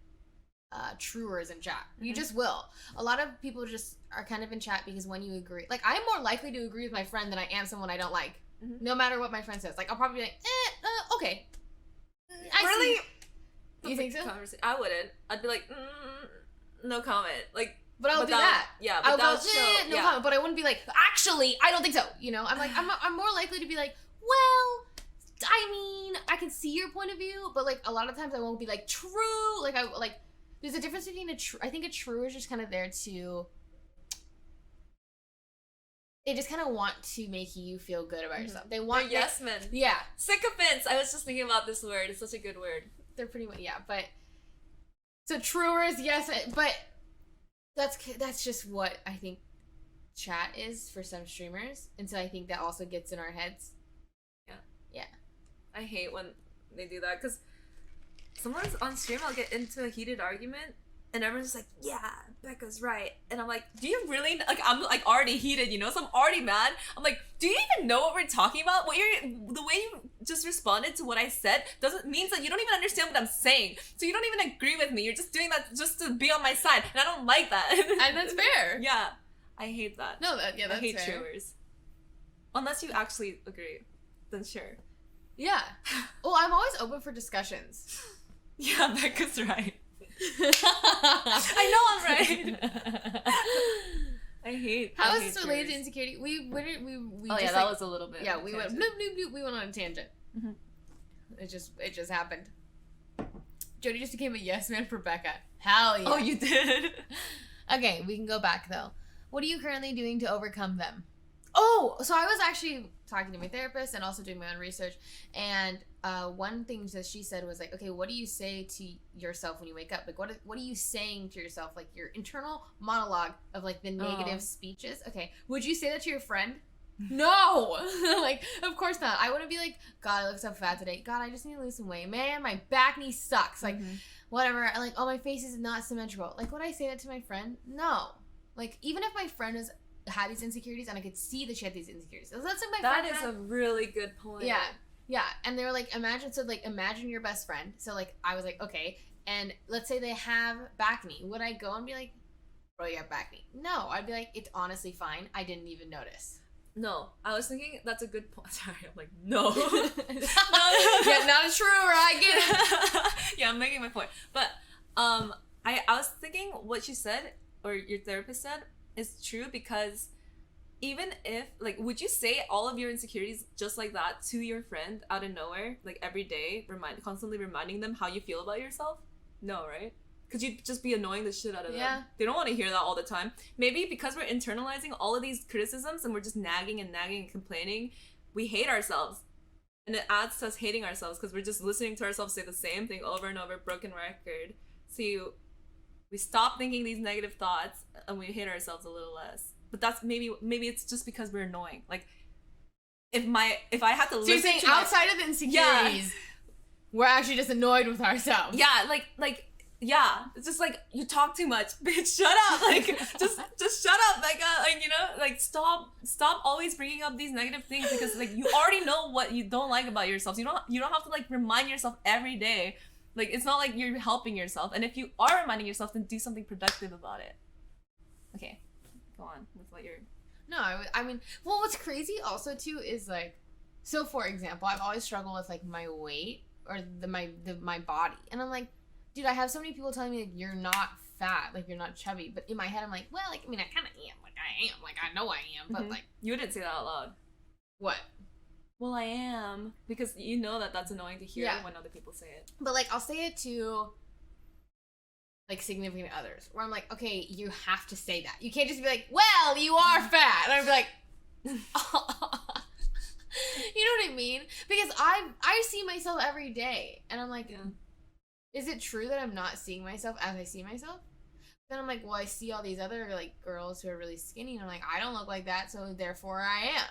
truers in chat. You just will. A lot of people just are kind of in chat because when you agree, like I'm more likely to agree with my friend than I am someone I don't like. No matter what my friend says. Like I'll probably be like, okay. Really? You think so? I wouldn't. I'd be like, no comment. Like, but I'll do that. Yeah, but I'll go, no comment. But I wouldn't be like, actually, I don't think so. You know, I'm like, I'm more likely to be like, well, I mean, I can see your point of view, but like a lot of times I won't be like true. Like there's a difference between I think a true is just kind of there to. They just kind of want to make you feel good about yourself. They want yes men. Yeah, sycophants. I was just thinking about this word. It's such a good word. They're pretty much but. So truers, yes, but that's just what I think chat is for some streamers, and so I think that also gets in our heads. Yeah. I hate when they do that because sometimes on stream I'll get into a heated argument. And everyone's just like, yeah, Becca's right. And I'm like, do you really, like, I'm like already heated, you know? So I'm already mad. I'm like, do you even know what we're talking about? The way you just responded to what I said means that you don't even understand what I'm saying. So you don't even agree with me. You're just doing that just to be on my side. And I don't like that. And that's fair. Yeah. I hate that. No, that's I hate fair. truers. Unless you actually agree, then sure. Yeah. Well, I'm always open for discussions. Yeah, Becca's right. I know I'm right. How is this related to insecurity? We just, that was a little bit. Yeah, we went we went on a tangent. Mm-hmm. It just happened. Jody just became a yes man for Becca. Hell yeah. Oh, you did. Okay, we can go back though. What are you currently doing to overcome them? Oh, so I was actually talking to my therapist and also doing my own research, and one thing that she said was like, okay, what do you say to yourself when you wake up? Like, what are you saying to yourself? Like your internal monologue of like the negative speeches. Okay, would you say that to your friend? No, like of course not. I wouldn't be like, God, I look so fat today. God, I just need to lose some weight. Man, my back knee sucks. Like, whatever. Like, oh, my face is not symmetrical. Like, would I say that to my friend? No. Like, even if my friend had these insecurities and I could see that she had these insecurities. That's like my friend. That is a really good point. Yeah. And they were like, imagine your best friend. So like, I was like, okay. And let's say they have back knee. Would I go and be like, bro, you have back knee? No, I'd be like, it's honestly fine. I didn't even notice. No, I was thinking that's a good point. Sorry, I'm like, no. Yeah, not true, right? I get it. Yeah, I'm making my point. But I was thinking what you said, or your therapist said, is true because even if, like, would you say all of your insecurities just like that to your friend out of nowhere, like every day, constantly reminding them how you feel about yourself? No, right? Because you'd just be annoying the shit out of them. They don't want to hear that all the time. Maybe because we're internalizing all of these criticisms and we're just nagging and complaining, we hate ourselves. And it adds to us hating ourselves because we're just listening to ourselves say the same thing over and over, broken record. So we stop thinking these negative thoughts and we hate ourselves a little less. But that's maybe it's just because we're annoying. Like, if I had to listen to... So you're saying outside of the insecurities, we're actually just annoyed with ourselves. Yeah, like... Yeah, it's just like, you talk too much, bitch, shut up, like, just shut up, like, you know, like, stop always bringing up these negative things, because, like, you already know what you don't like about yourself. You don't have to, like, remind yourself every day. Like, it's not like you're helping yourself, and if you are reminding yourself, then do something productive about it. Okay, go on with what you're... No, I mean, well, what's crazy also too is like, so for example, I've always struggled with like my weight or my body, and I'm like, dude, I have so many people telling me like you're not fat, like you're not chubby, but in my head I'm like, well, like I mean, I kind of am, like I am, like I know I am, but like you didn't say that out loud. What? Well, I am, because you know that that's annoying to hear when other people say it. But like I'll say it to like significant others, where I'm like, okay, you have to say that. You can't just be like, well, you are fat, and I'd be like, you know what I mean? Because I see myself every day, and I'm like, is it true that I'm not seeing myself as I see myself? Then I'm like, well, I see all these other like girls who are really skinny, and I'm like, I don't look like that, so therefore I am.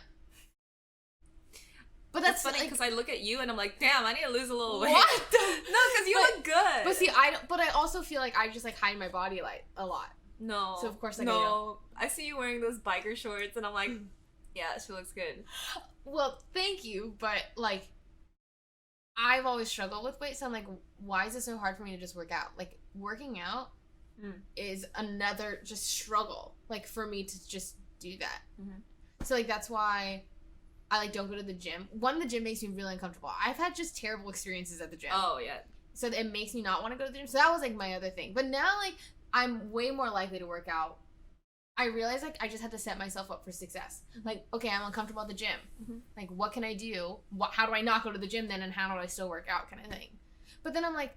But that's funny because like, I look at you and I'm like, damn, I need to lose a little weight. What? No, because you look good. But see, I don't. But I also feel like I just like hide my body like a lot. No. So of course, like, I see you wearing those biker shorts, and I'm like, yeah, she looks good. Well, thank you, but like, I've always struggled with weight, so I'm like, why is it so hard for me to just work out? Like, working out is another just struggle, like for me to just do that. So like that's why I like don't go to the gym. One, the gym makes me really uncomfortable. I've had just terrible experiences at the gym. Oh yeah. So it makes me not want to go to the gym. So that was like my other thing. But now like I'm way more likely to work out. I realized like I just had to set myself up for success. Like, okay, I'm uncomfortable at the gym. Like, what can I do? How do I not go to the gym then, and how do I still work out, kind of thing. But then I'm like,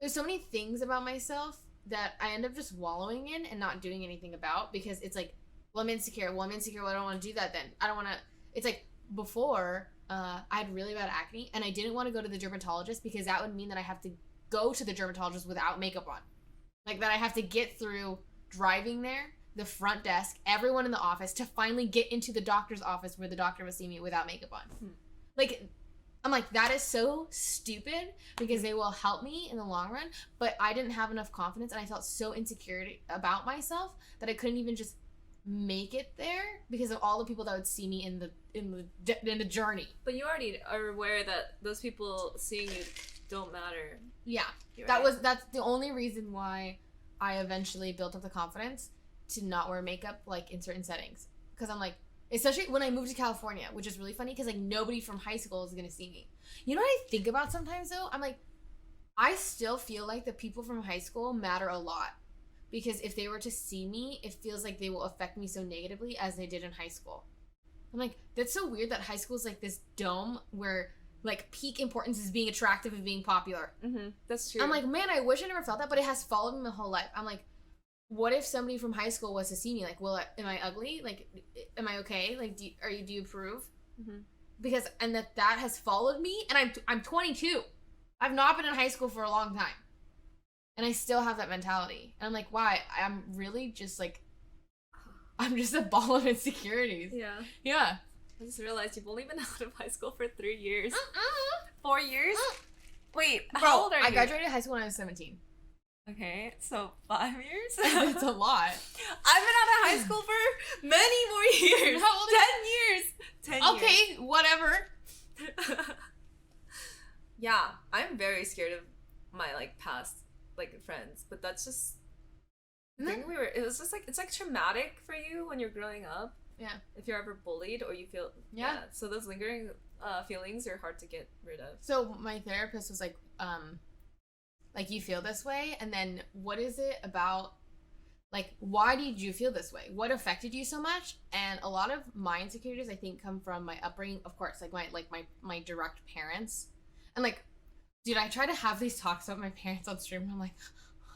there's so many things about myself that I end up just wallowing in and not doing anything about, because it's like, well, I'm insecure. Well, I don't want to do that then. I don't want to. It's like before I had really bad acne, and I didn't want to go to the dermatologist because that would mean that I have to go to the dermatologist without makeup on. Like that I have to get through driving there, the front desk, everyone in the office, to finally get into the doctor's office where the doctor would see me without makeup on. Like, I'm like, that is so stupid, because they will help me in the long run, but I didn't have enough confidence, and I felt so insecure about myself that I couldn't even just make it there because of all the people that would see me in the journey. But you already are aware that those people seeing you don't matter. Yeah, right? That's the only reason why I eventually built up the confidence to not wear makeup like in certain settings, because I'm like, especially when I moved to California, which is really funny because like nobody from high school is gonna see me. You know what I think about sometimes though? I'm like, I still feel like the people from high school matter a lot, because if they were to see me, it feels like they will affect me so negatively as they did in high school. I'm like, that's so weird that high school is like this dome where like peak importance is being attractive and being popular. That's true. I'm like, man, I wish I never felt that, but it has followed me my whole life. I'm like, what if somebody from high school was to see me? Like, am I ugly? Like, am I okay? Like, do you approve? Because, and that has followed me, and I'm 22. I've not been in high school for a long time, and I still have that mentality. And I'm like, why? I'm really just like, I'm just a ball of insecurities. Yeah. I just realized you've only been out of high school for 3 years. 4 years? Wait, how old are you? I graduated high school when I was 17. Okay, so 5 years? That's a lot. I've been out of high school for many more years. How old 10 years. 10 years. Okay, whatever. Yeah, I'm very scared of my like past like friends, but that's just it was just like, it's like traumatic for you when you're growing up. Yeah. If you're ever bullied or you feel so those lingering feelings are hard to get rid of. So my therapist was like you feel this way, and then what is it about, like, why did you feel this way? What affected you so much? And a lot of my insecurities, I think, come from my upbringing, of course, like my direct parents. And like, dude, I try to have these talks about my parents on stream, and I'm like,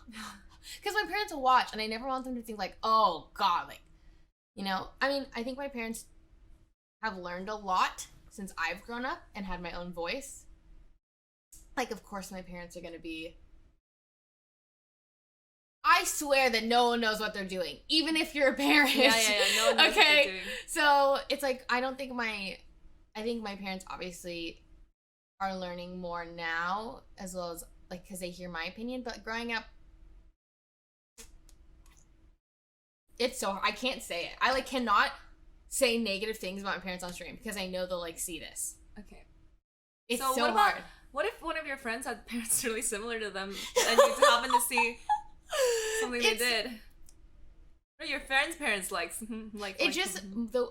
because my parents will watch, and I never want them to think like, oh god, like, you know, I mean, I think my parents have learned a lot since I've grown up and had my own voice. Like, of course my parents are gonna be, I swear that no one knows what they're doing, even if you're a parent. Yeah. No one knows what they're doing. So it's like, I think my parents obviously are learning more now, as well as like, because they hear my opinion. But growing up, it's so, I can't say it. I like cannot say negative things about my parents on stream because I know they'll like see this. Okay. It's so hard. What if one of your friends had parents really similar to them, and you happen to see something they did? What are your parents like? It just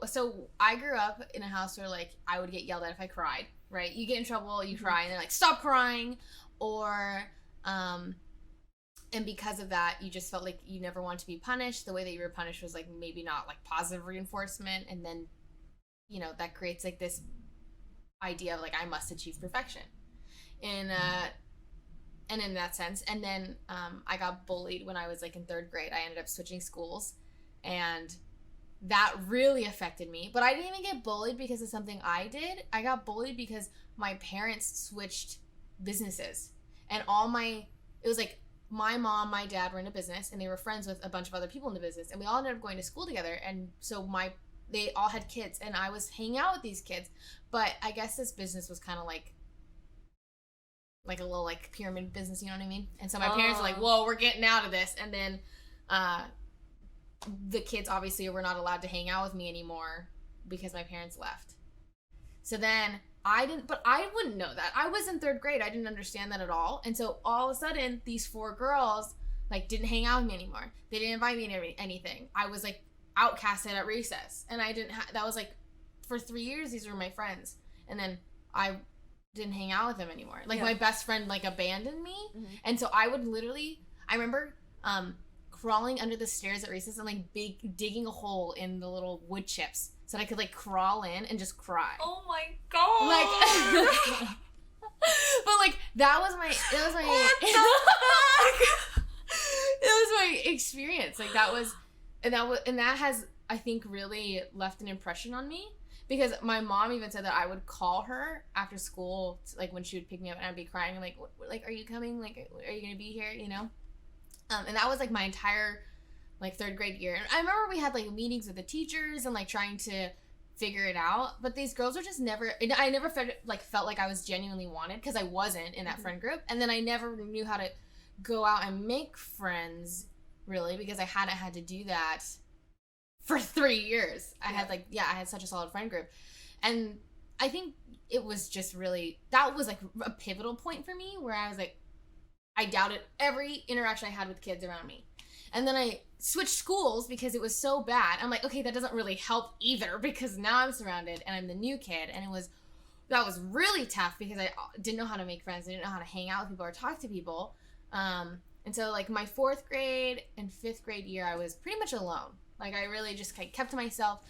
so I grew up in a house where like I would get yelled at if I cried. Right, you get in trouble, you cry, and they're like, stop crying, or and because of that, you just felt like you never wanted to be punished. The way that you were punished was like maybe not like positive reinforcement, and then that creates like this idea of like I must achieve perfection, and in that sense. And then I got bullied when I was like in 3rd grade. I ended up switching schools, and that really affected me. But I didn't even get bullied because of something I did. I got bullied because my parents switched businesses, and it was like my mom, my dad were in a business, and they were friends with a bunch of other people in the business, and we all ended up going to school together. And so they all had kids, and I was hanging out with these kids. But I guess this business was kind of like a little like pyramid business, you know what I mean? And so my parents were like, whoa, we're getting out of this. And then the kids obviously were not allowed to hang out with me anymore because my parents left. So then I wouldn't know that. I was in 3rd grade. I didn't understand that at all. And so all of a sudden, these 4 girls like didn't hang out with me anymore. They didn't invite me to anything. I was like outcasted at recess, and I didn't. That was like for 3 years. These were my friends, and then didn't hang out with them anymore. Like my best friend like abandoned me, and so I would literally. I remember crawling under the stairs at recess and like digging a hole in the little wood chips so that I could like crawl in and just cry. Oh my god! Like, but like that was my it was my experience. Like that has I think really left an impression on me. Because my mom even said that I would call her after school, like when she would pick me up, and I'd be crying, like, are you coming? Like, are you gonna be here? And that was like my entire like 3rd grade year. And I remember we had like meetings with the teachers and like trying to figure it out. But these girls were just never. I never felt like I was genuinely wanted because I wasn't in that friend group. And then I never knew how to go out and make friends really because I hadn't had to do that for 3 years. I had such a solid friend group. And I think it was just really, that was like a pivotal point for me where I was like, I doubted every interaction I had with kids around me. And then I switched schools because it was so bad. I'm like, okay, that doesn't really help either because now I'm surrounded and I'm the new kid. And that was really tough because I didn't know how to make friends. I didn't know how to hang out with people or talk to people. And so like my 4th grade and 5th grade year, I was pretty much alone. Like, I really just kept to myself,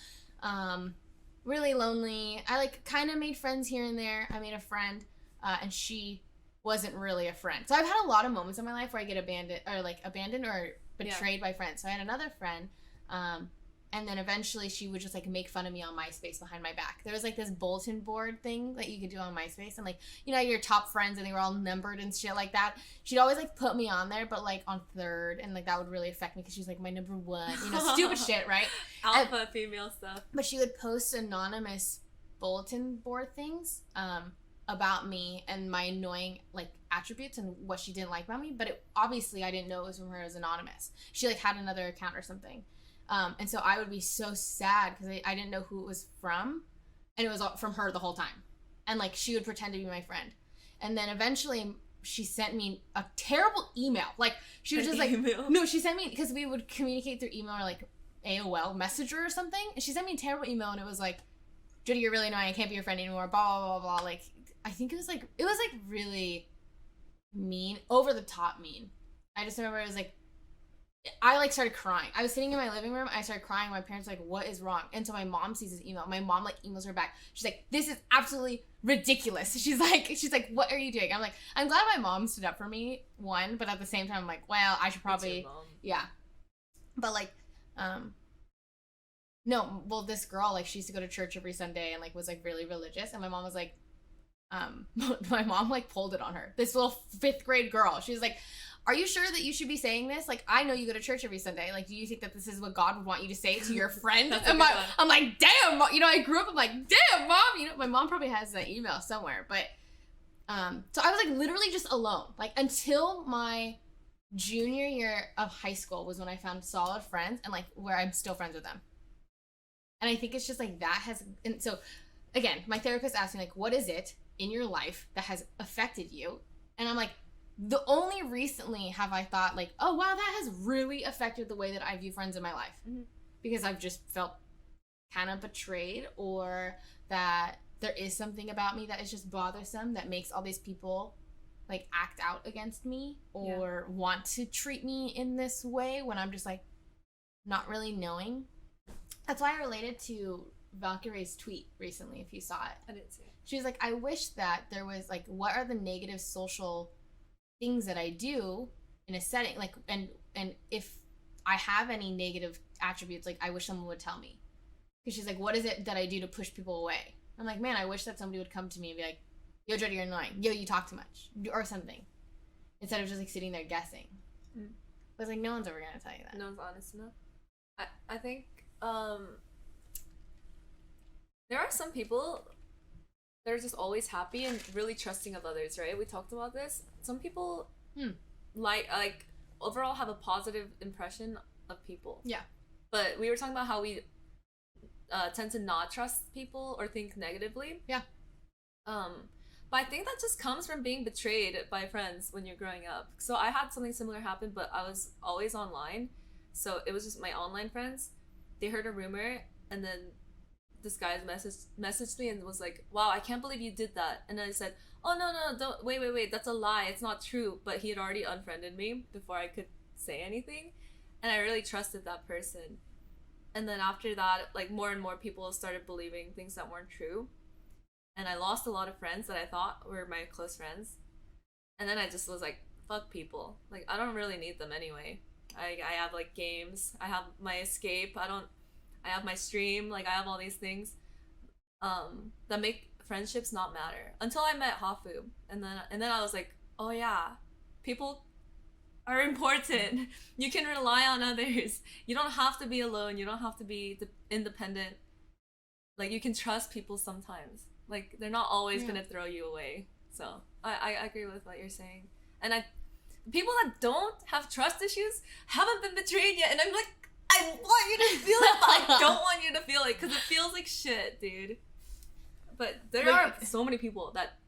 really lonely. I, like, kind of made friends here and there. I made a friend, and she wasn't really a friend. So I've had a lot of moments in my life where I get abandoned or betrayed by friends. So I had another friend, and then eventually she would just, like, make fun of me on MySpace behind my back. There was, like, this bulletin board thing that you could do on MySpace, and, like, your top friends, and they were all numbered and shit like that. She'd always, like, put me on there, but, like, on 3rd, and, like, that would really affect me because she was, like, my number 1, stupid shit, right? Alpha female stuff. But she would post anonymous bulletin board things about me and my annoying, like, attributes and what she didn't like about me, but obviously I didn't know it was from her. It was anonymous. She, like, had another account or something. And so I would be so sad because I didn't know who it was from, and it was from her the whole time. And, like, she would pretend to be my friend. And then eventually she sent me a terrible email. Like, she was just like, no, she sent me, because we would communicate through email or, like, AOL Messenger or something. And she sent me a terrible email, and it was like, Judy, you're really annoying. I can't be your friend anymore. Blah, blah, blah, blah. Like, I think it was really mean, over the top mean. I just remember it was like, I like started crying. I was sitting in my living room. I started crying. My parents were like, what is wrong? And so my mom sees this email. My mom like emails her back. She's like, this is absolutely ridiculous. She's like, what are you doing? I'm like, I'm glad my mom stood up for me, one, but at the same time, I'm like, well, I should probably, yeah. But like, no, well, this girl, like, she used to go to church every Sunday and like was like really religious. And my mom was like, my mom like pulled it on her. This little 5th grade girl. She was like, are you sure that you should be saying this? Like, I know you go to church every Sunday. Like, do you think that this is what God would want you to say to your friend? I'm like, damn, I grew up, I'm like, damn, Mom. My mom probably has that email somewhere. But, so I was, like, literally just alone. Like, until my junior year of high school was when I found solid friends and, like, where I'm still friends with them. And I think it's just, like, that has, and so, again, my therapist asked me, like, what is it in your life that has affected you? And I'm like, the only recently have I thought like, oh wow, that has really affected the way that I view friends in my life. Because I've just felt kind of betrayed, or that there is something about me that is just bothersome that makes all these people like act out against me or want to treat me in this way when I'm just like not really knowing. That's why I related to Valkyrie's tweet recently, if you saw it. I didn't see it. She was like, I wish that there was like, what are the negative social things that I do in a setting, like, and if I have any negative attributes, like I wish someone would tell me. Because she's like, what is it that I do to push people away? I'm like, man, I wish that somebody would come to me and be like, yo, Jody, you're annoying. Yo, you talk too much. Or something. Instead of just like sitting there guessing. But it's like, no one's ever going to tell you that. No one's honest enough. I think there are some people that are just always happy and really trusting of others, right? We talked about this. Some people like overall have a positive impression of people. Yeah. But we were talking about how we tend to not trust people or think negatively. Yeah. But I think that just comes from being betrayed by friends when you're growing up. So I had something similar happen, but I was always online. So it was just my online friends. They heard a rumor, and then this guy messaged me and was like, wow, I can't believe you did that. And I said, oh, no, don't, wait, that's a lie. It's not true. But he had already unfriended me before I could say anything. And I really trusted that person. And then after that, like more and more people started believing things that weren't true. And I lost a lot of friends that I thought were my close friends. And then I just was like, fuck people. Like, I don't really need them anyway. I have like games. I have my escape. I have my stream. Like, I have all these things that make friendships not matter. Until I met Hafu. And then I was like, oh yeah, people are important. You can rely on others. You don't have to be alone. You don't have to be independent. Like, you can trust people sometimes. Like, they're not always gonna throw you away. So I agree with what you're saying. And people that don't have trust issues haven't been betrayed yet. And I'm like, I want you to feel it, but I don't want you to feel it because it feels like shit, dude. But there are so many people that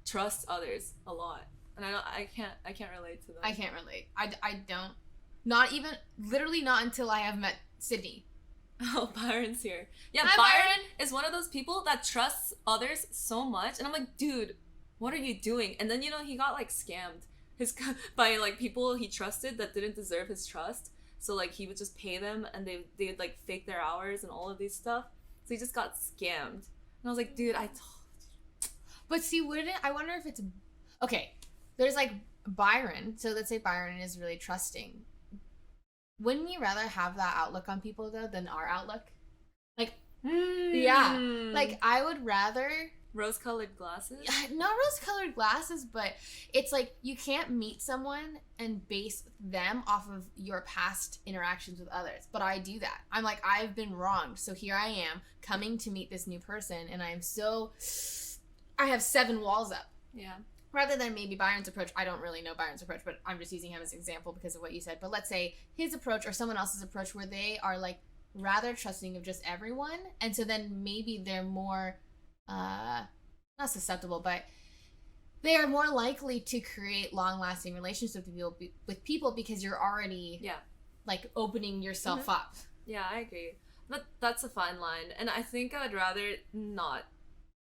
trust others a lot. And I can't relate to them. I can't relate. I don't. Not even, literally not until I have met Sydney. Oh, Byron's here. Yeah, Hi, Byron is one of those people that trusts others so much. And I'm like, dude, what are you doing? And then, he got like scammed by like people he trusted that didn't deserve his trust. So like he would just pay them and they'd like fake their hours and all of these stuff. So he just got scammed. And I was like, dude, I told you. But see, I wonder if it's, okay, there's like Byron. So let's say Byron is really trusting. Wouldn't you rather have that outlook on people though than our outlook? Like, yeah, like I would rather rose-colored glasses. Not rose-colored glasses, but it's like you can't meet someone and base them off of your past interactions with others. But I do that. I'm like, I've been wronged, so here I am coming to meet this new person, and I have 7 walls up. Yeah. Rather than maybe Byron's approach, I don't really know Byron's approach, but I'm just using him as an example because of what you said. But let's say his approach or someone else's approach where they are like rather trusting of just everyone. And so then maybe they're more, not susceptible, but they are more likely to create long-lasting relationships with people because you're already like opening yourself up. Yeah, I agree. But that's a fine line. And I think I would rather not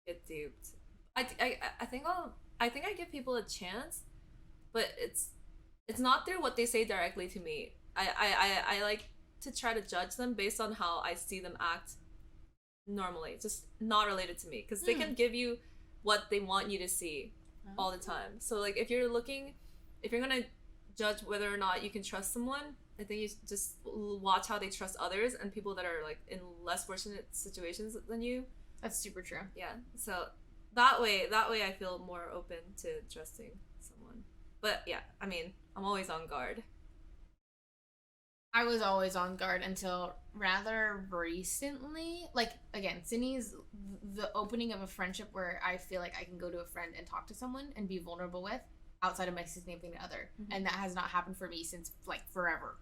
get duped. I think I give people a chance, but it's not through what they say directly to me. I like to try to judge them based on how I see them act normally, just not related to me, because they can give you what they want you to see all the time. So like if you're gonna judge whether or not you can trust someone, I think you just watch how they trust others and people that are like in less fortunate situations than you. That's super true. Yeah. So that way I feel more open to trusting someone. But yeah, I mean, I'm always on guard. I was always on guard until rather recently. Like, again, Sydney's the opening of a friendship where I feel like I can go to a friend and talk to someone and be vulnerable with outside of my significant other. And that has not happened for me since, like, forever.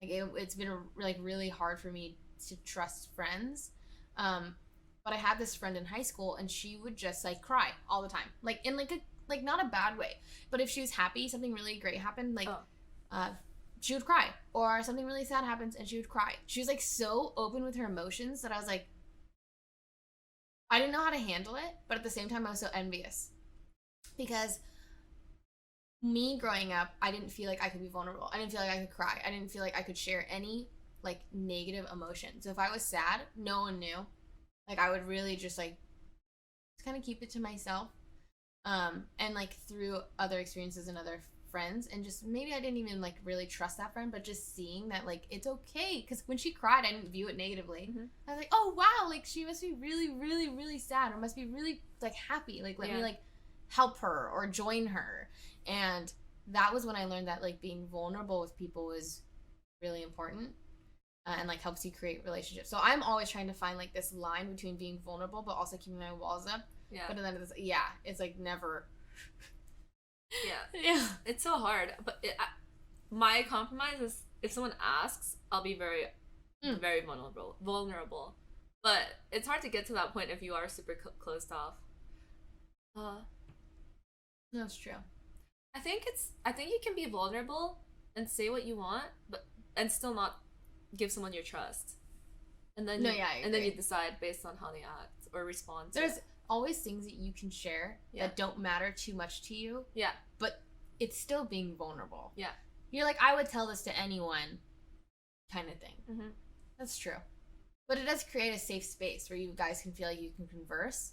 Like, it's been, really hard for me to trust friends. But I had this friend in high school, and she would just, like, cry all the time. Like, in, like, like not a bad way, but if she was happy, something really great happened, like she would cry, or something really sad happens and she would cry. She was like so open with her emotions that I was like, I didn't know how to handle it, but at the same time I was so envious, because me growing up, I didn't feel like I could be vulnerable. I didn't feel like I could cry. I didn't feel like I could share any like negative emotion. So if I was sad, no one knew. Like I would really just like kind of keep it to myself, and like through other experiences and other friends, and just maybe I didn't even like really trust that friend, but just seeing that like it's okay, because when she cried I didn't view it negatively. I was like, oh wow, like she must be really really really sad, or must be really like happy, like let me like help her or join her. And that was when I learned that like being vulnerable with people was really important, and like helps you create relationships. So I'm always trying to find like this line between being vulnerable but also keeping my walls up. But then it's like never. It's so hard. But my compromise is, if someone asks, I'll be very very vulnerable. But it's hard to get to that point if you are super closed off. That's true. I think you can be vulnerable and say what you want, but and still not give someone your trust. And then then you decide based on how they act or respond to There's always things that you can share that don't matter too much to you. But it's still being vulnerable. You're like, I would tell this to anyone kind of thing. That's true. But it does create a safe space where you guys can feel like you can converse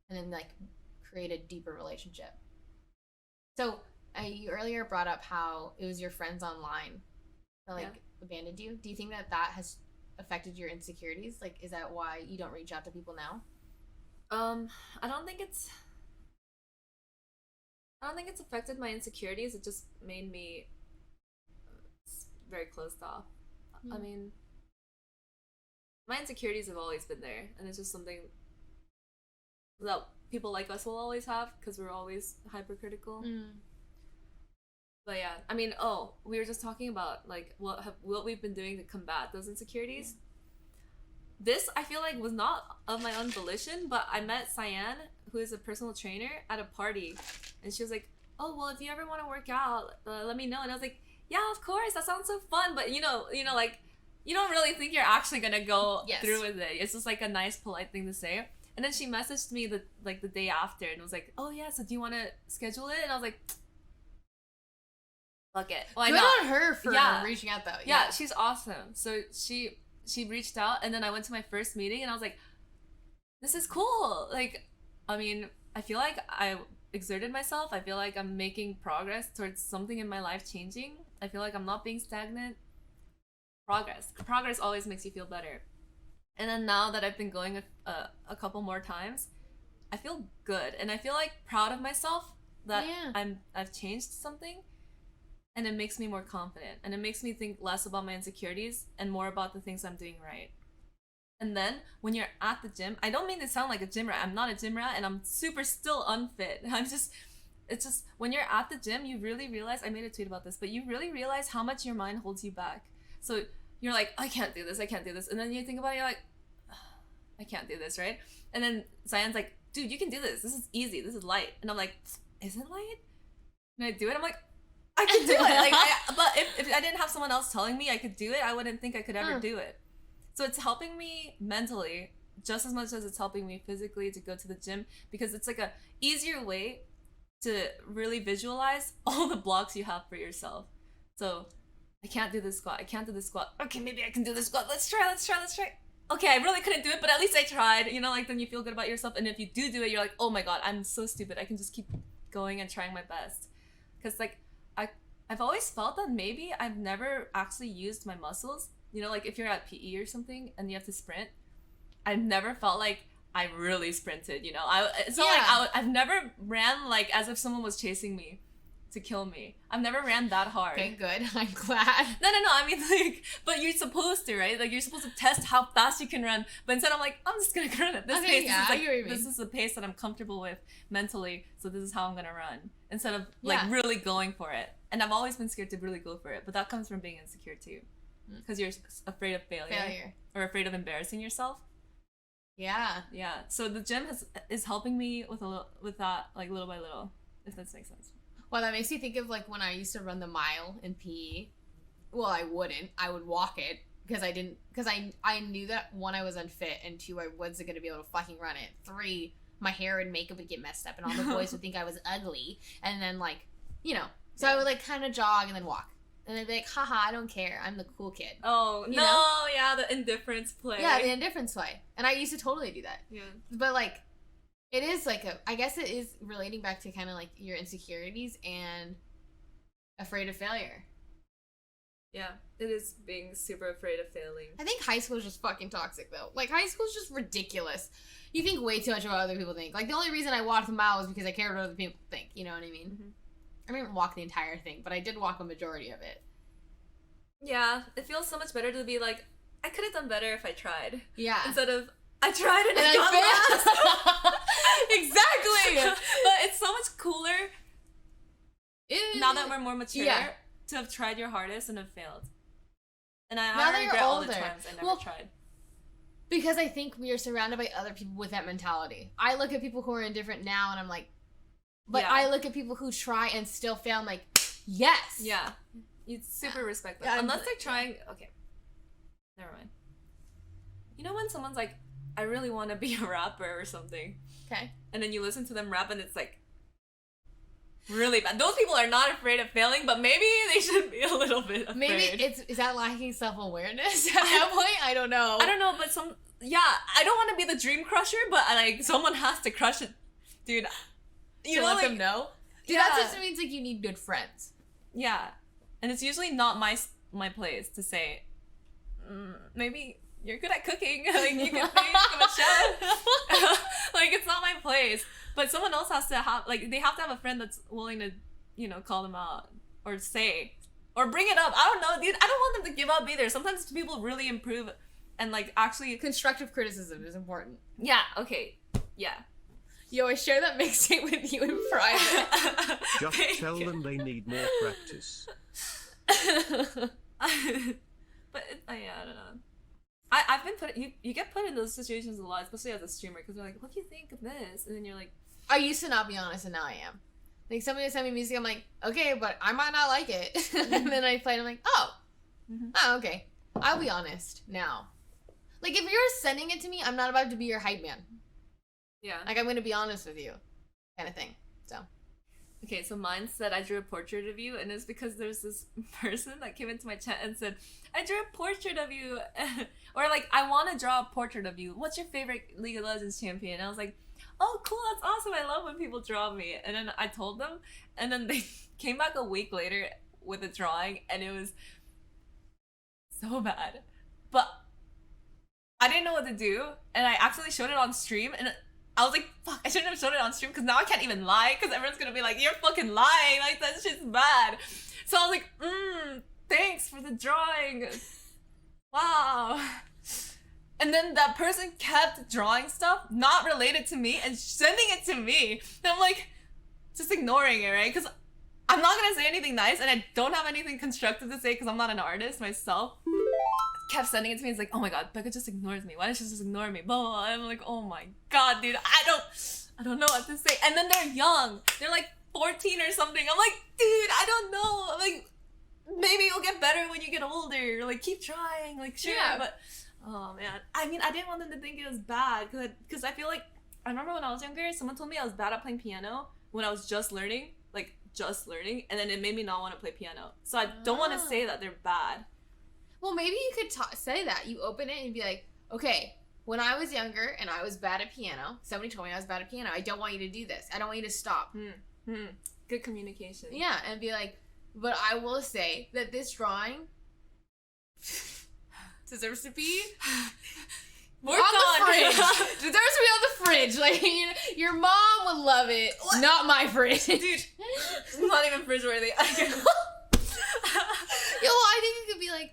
and then like create a deeper relationship. So you earlier brought up how it was your friends online that like abandoned you. Do you think that has affected your insecurities? Like, is that why you don't reach out to people now? I don't think it's affected my insecurities. It just made me very closed off. I mean, my insecurities have always been there, and it's just something that people like us will always have, because we're always hypercritical. But yeah, I mean, we were just talking about like what we've been doing to combat those insecurities. This, I feel like, was not of my own volition, but I met Cyan, who is a personal trainer, at a party, and she was like, oh, well, if you ever want to work out, let me know. And I was like, yeah, of course, that sounds so fun, but you know, like, you don't really think you're actually gonna go through with it. It's just like a nice, polite thing to say. And then she messaged me the day after and was like, oh yeah, so do you want to schedule it? And I was like, fuck it. Why not? Good on her for reaching out though. Yeah, she's awesome. So she reached out, and then I went to my first meeting and I was like, this is cool. Like, I mean, I feel like I exerted myself. I feel like I'm making progress towards something in my life changing. I feel like I'm not being stagnant. Progress always makes you feel better. And then now that I've been going a couple more times, I feel good, and I feel like proud of myself that I've changed something, and it makes me more confident, and it makes me think less about my insecurities and more about the things I'm doing right. And then when you're at the gym, I don't mean to sound like a gym rat. I'm not a gym rat, and I'm super still unfit. It's just when you're at the gym, you really realize, I made a tweet about this, but you really realize how much your mind holds you back. So you're like, I can't do this. And then you think about it, you're like, I can't do this, right? And then Cyan's like, dude, you can do this. This is easy. This is light. And I'm like, is it light? And I do it. I'm like, I can do it. Like, but if I didn't have someone else telling me I could do it, I wouldn't think I could ever do it. So it's helping me mentally just as much as it's helping me physically to go to the gym, because it's like a easier way to really visualize all the blocks you have for yourself. So I can't do this squat. Okay, maybe I can do this squat. Let's try. Okay, I really couldn't do it, but at least I tried. You know, like, then you feel good about yourself. And if you do it, you're like, oh my god, I'm so stupid. I can just keep going and trying my best. Because, like, I've always felt that maybe I've never actually used my muscles. You know, like, if you're at PE or something and you have to sprint, I've never felt like I really sprinted, you know? I've never ran, like, as if someone was chasing me to kill me. I've never ran that hard. Okay, good. I'm glad. No. I mean, like, but you're supposed to, right? Like, you're supposed to test how fast you can run. But instead, I'm like, I'm just gonna run at this pace. This is the pace that I'm comfortable with mentally. So this is how I'm gonna run, instead of like really going for it. And I've always been scared to really go for it. But that comes from being insecure too, because you're afraid of failure or afraid of embarrassing yourself. Yeah. So the gym is helping me with that, like, little by little. If that makes sense. Well, that makes me think of like when I used to run the mile in PE. Well, I wouldn't. I would walk it because I knew that 1, I was unfit, and 2, I wasn't going to be able to fucking run it. 3, my hair and makeup would get messed up, and all the boys would think I was ugly. And then like, you know, so I would like kind of jog and then walk. And they'd be like, haha, I don't care. I'm the cool kid. Oh, you no, know? Yeah, the indifference play. Yeah, the indifference play. And I used to totally do that. Yeah. But like, it is like I guess it is relating back to kind of like your insecurities and afraid of failure. Yeah, it is being super afraid of failing. I think high school is just fucking toxic, though. Like, high school is just ridiculous. You think way too much about what other people think. Like, the only reason I walked the mile was because I cared what other people think. You know what I mean? Mm-hmm. I didn't walk the entire thing, but I did walk a majority of it. Yeah, it feels so much better to be like, I could have done better if I tried. Yeah. Instead of, I tried and I failed. Exactly! But it's so much cooler now that we're more mature. Yeah. To have tried your hardest and have failed. And Now I that you're regret all the older. times I never tried. Because I think we are surrounded by other people with that mentality. I look at people who are indifferent now and I'm like, but I look at people who try and still fail, I'm like, yes! Yeah. You super respect that. Unless they're trying, okay. Never mind. You know when someone's like, I really want to be a rapper or something. Okay. And then you listen to them rap and it's like, really bad. Those people are not afraid of failing, but maybe they should be a little bit afraid. Maybe is that lacking self-awareness at that point? I don't know. I don't know, but I don't want to be the dream crusher, but like someone has to crush it. Dude, you know, let them know? Dude, that just means like you need good friends. Yeah. And it's usually not my place to say, maybe you're good at cooking. Like, you can think of a chef. Like, it's not my place. But someone else has to have, like, they have to have a friend that's willing to, you know, call them out or say or bring it up. I don't know, dude. I don't want them to give up either. Sometimes people really improve and, like, actually. Constructive criticism is important. Yeah, okay. Yeah. Yo, I share that mixtape with you in private. Just tell them they need more practice. But, I don't know. I've been put. You get put in those situations a lot, especially as a streamer, because they're like, "What do you think of this?" And then you're like, "I used to not be honest, and now I am." Like somebody would send me music, I'm like, "Okay, but I might not like it," and then I play, and I'm like, "Oh, okay, I'll be honest now." Like if you're sending it to me, I'm not about to be your hype man. Yeah. Like I'm gonna be honest with you, kind of thing. So. Okay, so mine said I drew a portrait of you, and it's because there's this person that came into my chat and said, I drew a portrait of you. Or like, I want to draw a portrait of you. What's your favorite League of Legends champion? And I was like, oh, cool, that's awesome. I love when people draw me. And then I told them, and then they came back a week later with a drawing, and it was so bad. But I didn't know what to do, and I actually showed it on stream, and I was like, fuck, I shouldn't have shown it on stream because now I can't even lie because everyone's gonna be like, you're fucking lying, like that shit's bad. So I was like, thanks for the drawing. Wow. And then that person kept drawing stuff not related to me and sending it to me. And I'm like, just ignoring it, right? Because I'm not gonna say anything nice and I don't have anything constructive to say because I'm not an artist myself. Kept sending it to me. It's like, oh my god, Becca just ignores me. Why does she just ignore me? Blah, blah, blah. I'm like, oh my god, dude, I don't know what to say. And then they're young. They're like 14 or something. I'm like, dude, I don't know. I'm like, maybe you'll get better when you get older. Like, keep trying. Like, sure. Yeah. But, oh man. I mean, I didn't want them to think it was bad because I feel like, I remember when I was younger, someone told me I was bad at playing piano when I was just learning. Like, just learning. And then it made me not want to play piano. So I don't want to say that they're bad. Well, maybe you could say that. You open it and be like, okay, when I was younger and I was bad at piano, somebody told me I was bad at piano. I don't want you to do this. I don't want you to stop. Good communication. Yeah, and be like, but I will say that this drawing deserves to be on the fridge. Deserves to be on the fridge. Like, your mom would love it. What? Not my fridge. Dude, it's not even fridge worthy. Yo, I think it could be like,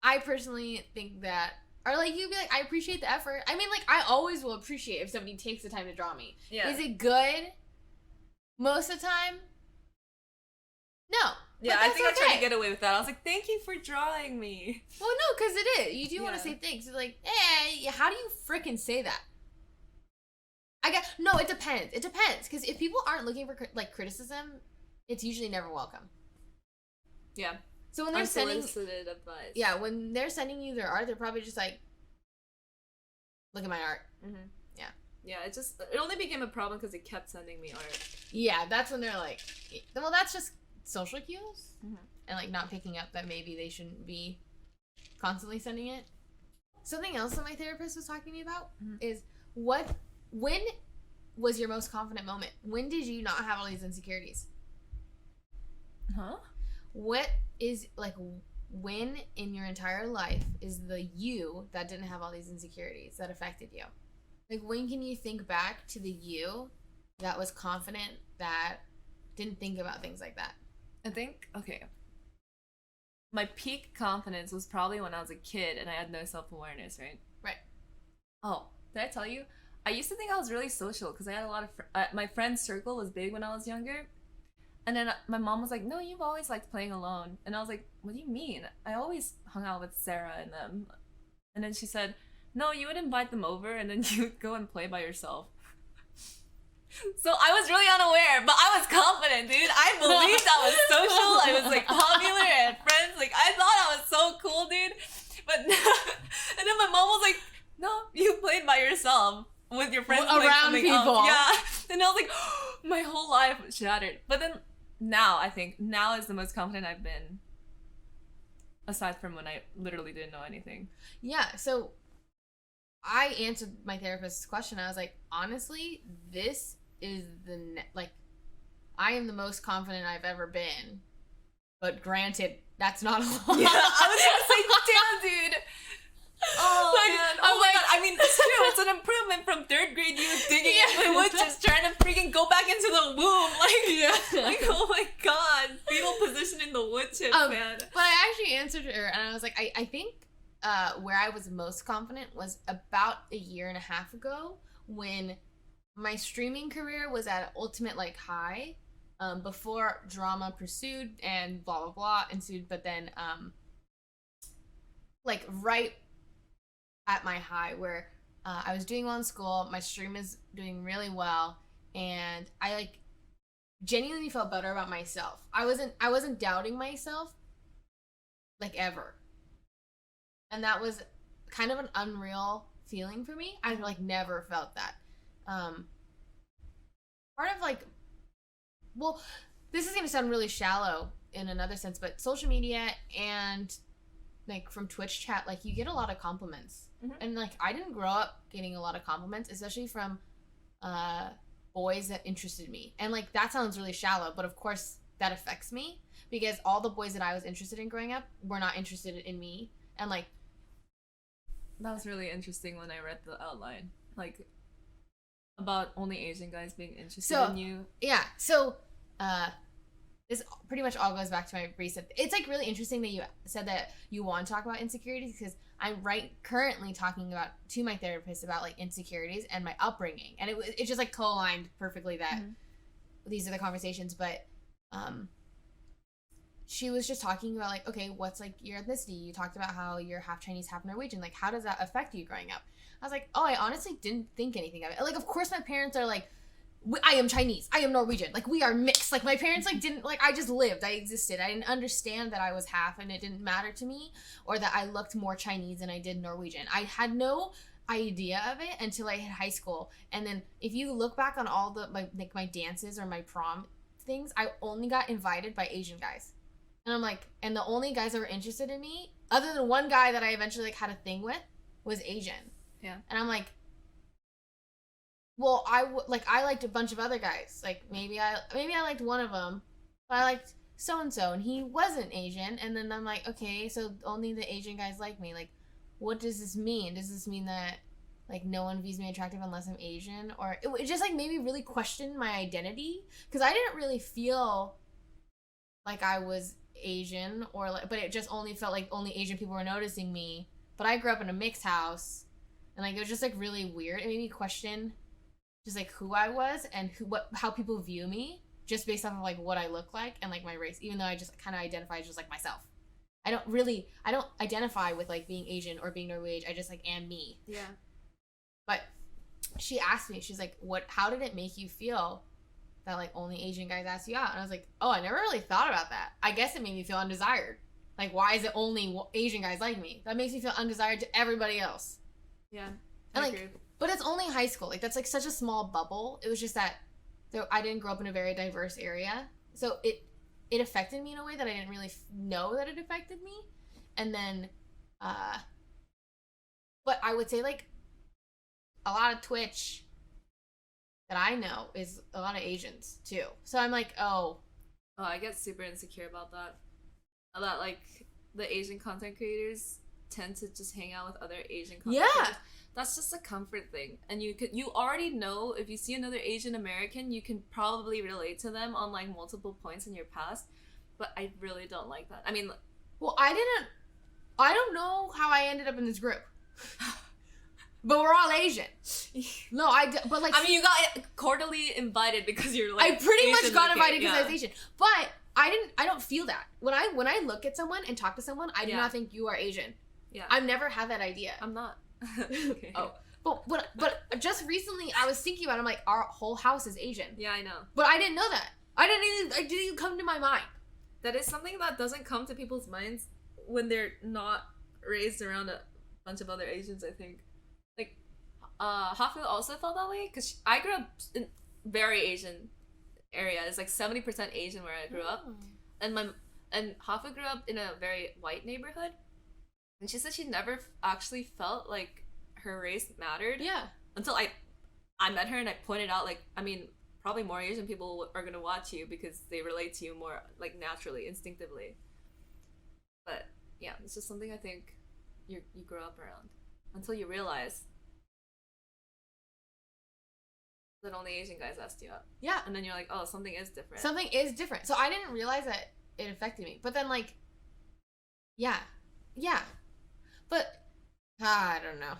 I personally think that, or like you'd be like, I appreciate the effort. I mean, like, I always will appreciate if somebody takes the time to draw me. Yeah. Is it good? Most of the time? No. Yeah, I think I tried to get away with that. I was like, thank you for drawing me. Well, no, because it is. You do want to say thanks. It's like, hey, how do you frickin' say that? I guess no, it depends. It depends because if people aren't looking for like criticism, it's usually never welcome. Yeah. So when they're sending advice. Yeah, when they're sending you their art, they're probably just like, look at my art. Mm-hmm. Yeah. Yeah, it only became a problem because they kept sending me art. Yeah, that's when they're like, well, that's just social cues and like not picking up that maybe they shouldn't be constantly sending it. Something else that my therapist was talking to me about is when was your most confident moment? When did you not have all these insecurities? Huh? What is like when in your entire life is the you that didn't have all these insecurities that affected you? Like when can you think back to the you that was confident that didn't think about things like that? I think, okay, my peak confidence was probably when I was a kid and I had no self-awareness, right? Right. Oh, did I tell you? I used to think I was really social because I had a lot of my friend circle was big when I was younger. And then my mom was like, no, you've always liked playing alone. And I was like, what do you mean? I always hung out with Sarah and them. And then she said, no, you would invite them over and then you would go and play by yourself. So I was really unaware, but I was confident, dude. I believed I was social. I was like popular and friends. Like I thought I was so cool, dude. But and then my mom was like, no, you played by yourself with your friends around people. Else. Yeah. And I was like, oh, my whole life shattered. But then now I think now is the most confident I've been, aside from when I literally didn't know anything. Yeah. So I answered my therapist's question. I was like, honestly, this is I am the most confident I've ever been. But granted, that's not a lot. Yeah, I was gonna say, damn, dude. Oh, man. Oh my god. I mean, it's true. It's an improvement from 3rd grade you digging in my wood, just trying to freaking go back into the womb. Like, oh my god. Fetal position in the wood chip, man. But I actually answered her, and I was like, I think where I was most confident was about a year and a half ago when my streaming career was at ultimate like high, before drama pursued and blah blah blah ensued, but then like right at my high where I was doing well in school, my stream is doing really well, and I like genuinely felt better about myself. I wasn't doubting myself like ever. And that was kind of an unreal feeling for me. I like never felt that. Part of like, well, this is going to sound really shallow in another sense, but social media and like from Twitch chat, like you get a lot of compliments. And like I didn't grow up getting a lot of compliments, especially from boys that interested me. And like that sounds really shallow, but of course that affects me because all the boys that I was interested in growing up were not interested in me. And like that was really interesting when I read the outline, like about only Asian guys being interested in you. Yeah, so this pretty much all goes back to my recent. It's like really interesting that you said that you want to talk about insecurities because I'm currently talking about to my therapist about like insecurities and my upbringing, and it just like co-aligned perfectly that these are the conversations. But she was just talking about like, okay, what's like your ethnicity? You talked about how you're half Chinese, half Norwegian. Like, how does that affect you growing up? I was like, oh, I honestly didn't think anything of it. Like, of course, my parents are like, I am Chinese, I am Norwegian, like we are mixed. Like my parents like didn't like I just lived, I existed. I didn't understand that I was half and it didn't matter to me, or that I looked more Chinese than I did Norwegian. I had no idea of it until I hit high school. And then if you look back on all the my dances or my prom things, I only got invited by Asian guys. And I'm like, and the only guys that were interested in me, other than one guy that I eventually like had a thing with, was Asian. Yeah. And I'm like, well, I liked a bunch of other guys. Like maybe I liked one of them, but I liked so and so, and he wasn't Asian. And then I'm like, okay, so only the Asian guys like me. Like, what does this mean? Does this mean that like no one views me attractive unless I'm Asian? Or it just like made me really question my identity because I didn't really feel like I was Asian or like, but it just only felt like only Asian people were noticing me. But I grew up in a mixed house, and like it was just like really weird. It made me question just like who I was and how people view me just based off of like what I look like and like my race, even though I just kind of identify as just like myself. I don't identify with like being Asian or being Norwegian. I just like am me. Yeah. But she asked me, she's like, how did it make you feel that like only Asian guys ask you out? And I was like, oh, I never really thought about that. I guess it made me feel undesired. Like, why is it only Asian guys like me? That makes me feel undesired to everybody else. Yeah. And like, but it's only high school. Like, that's like such a small bubble. It was just that I didn't grow up in a very diverse area, so it affected me in a way that I didn't really know that it affected me. And then, but I would say like a lot of Twitch that I know is a lot of Asians too. So I'm like, oh, I get super insecure about that. About like the Asian content creators tend to just hang out with other Asian content creators. That's just a comfort thing. And you already know, if you see another Asian American, you can probably relate to them on like multiple points in your past. But I really don't like that. I mean, well, I don't know how I ended up in this group. But we're all Asian. No, but like, I mean, you got quarterly invited because you're like, I pretty Asian much got looking, invited because I was Asian. But I don't feel that. When I look at someone and talk to someone, I do not think you are Asian. Yeah. I've never had that idea. I'm not. Okay. Oh. But just recently I was thinking about it, I'm like, our whole house is Asian. Yeah, I know. But I didn't know that. It didn't even come to my mind. That is something that doesn't come to people's minds when they're not raised around a bunch of other Asians, I think. Like, Hafu also felt that way, because I grew up in very Asian area. It's like 70% Asian where I grew up. And Hafu grew up in a very white neighborhood. And she said she never actually felt like her race mattered. Yeah. Until I met her and I pointed out, like, I mean, probably more Asian people are gonna watch you because they relate to you more, like, naturally, instinctively. But yeah, it's just something I think you grow up around until you realize that only Asian guys asked you out. Yeah. And then you're like, oh, something is different. Something is different. So I didn't realize that it affected me. But then, like, yeah. But I don't know.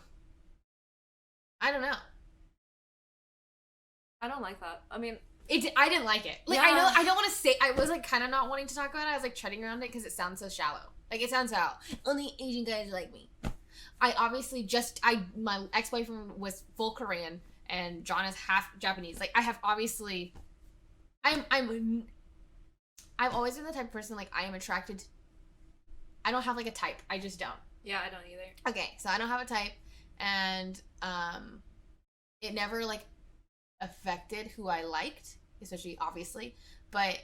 I don't like that. I mean, I didn't like it. Like, yeah. I don't want to say, I was like kind of not wanting to talk about it. I was like treading around it because it sounds so shallow. Like, it sounds shallow. Only Asian guys like me. I obviously my ex-boyfriend was full Korean and John is half Japanese. Like, I have obviously, I've always been the type of person, like, I am attracted. I don't have like a type. I just don't. Yeah, I don't either. Okay, so I don't have a type, and it never like affected who I liked, especially obviously, but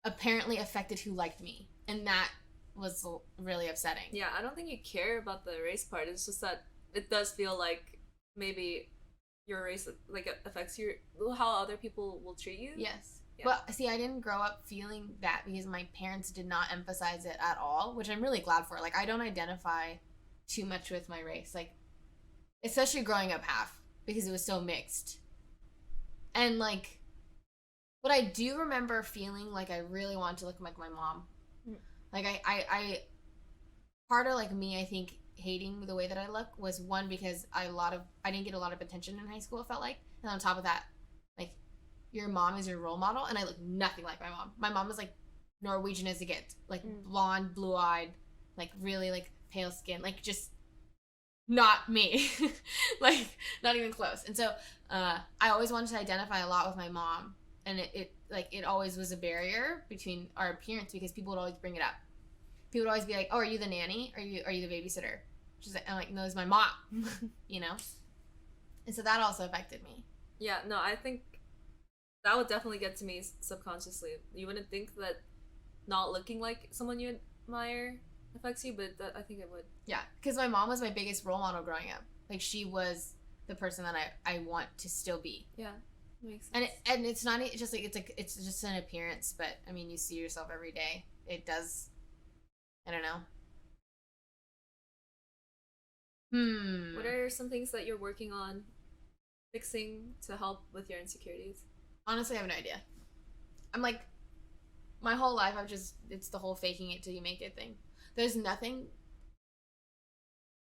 apparently affected who liked me, and that was really upsetting. Yeah, I don't think you care about the race part. It's just that it does feel like maybe your race like affects how other people will treat you. Yes. Yeah. But see, I didn't grow up feeling that because my parents did not emphasize it at all, which I'm really glad for. Like, I don't identify too much with my race, like, especially growing up half, because it was so mixed. And like, but I do remember feeling like I really wanted to look like my mom. Like, I part of like me, I think, hating the way that I look was one because I didn't get a lot of attention in high school, it felt like, and on top of that, like, your mom is your role model, and I look nothing like my mom. My mom is like Norwegian as it gets, like blonde, blue-eyed, like really like pale skin, like just not me, like not even close. And so I always wanted to identify a lot with my mom, and it always was a barrier between our appearance because people would always bring it up. People would always be like, "Oh, are you the nanny? Are you the babysitter?" She's like, I'm like, "No, it's my mom," you know. And so that also affected me. Yeah, no, I think that would definitely get to me subconsciously. You wouldn't think that not looking like someone you admire affects you, but I think it would. Yeah, because my mom was my biggest role model growing up. Like, she was the person that I want to still be. Yeah, makes sense. And it's not just like it's just an appearance, but I mean, you see yourself every day. It does. I don't know. What are some things that you're working on fixing to help with your insecurities? Honestly, I have no idea. I'm like, my whole life it's the whole faking it till you make it thing. There's nothing.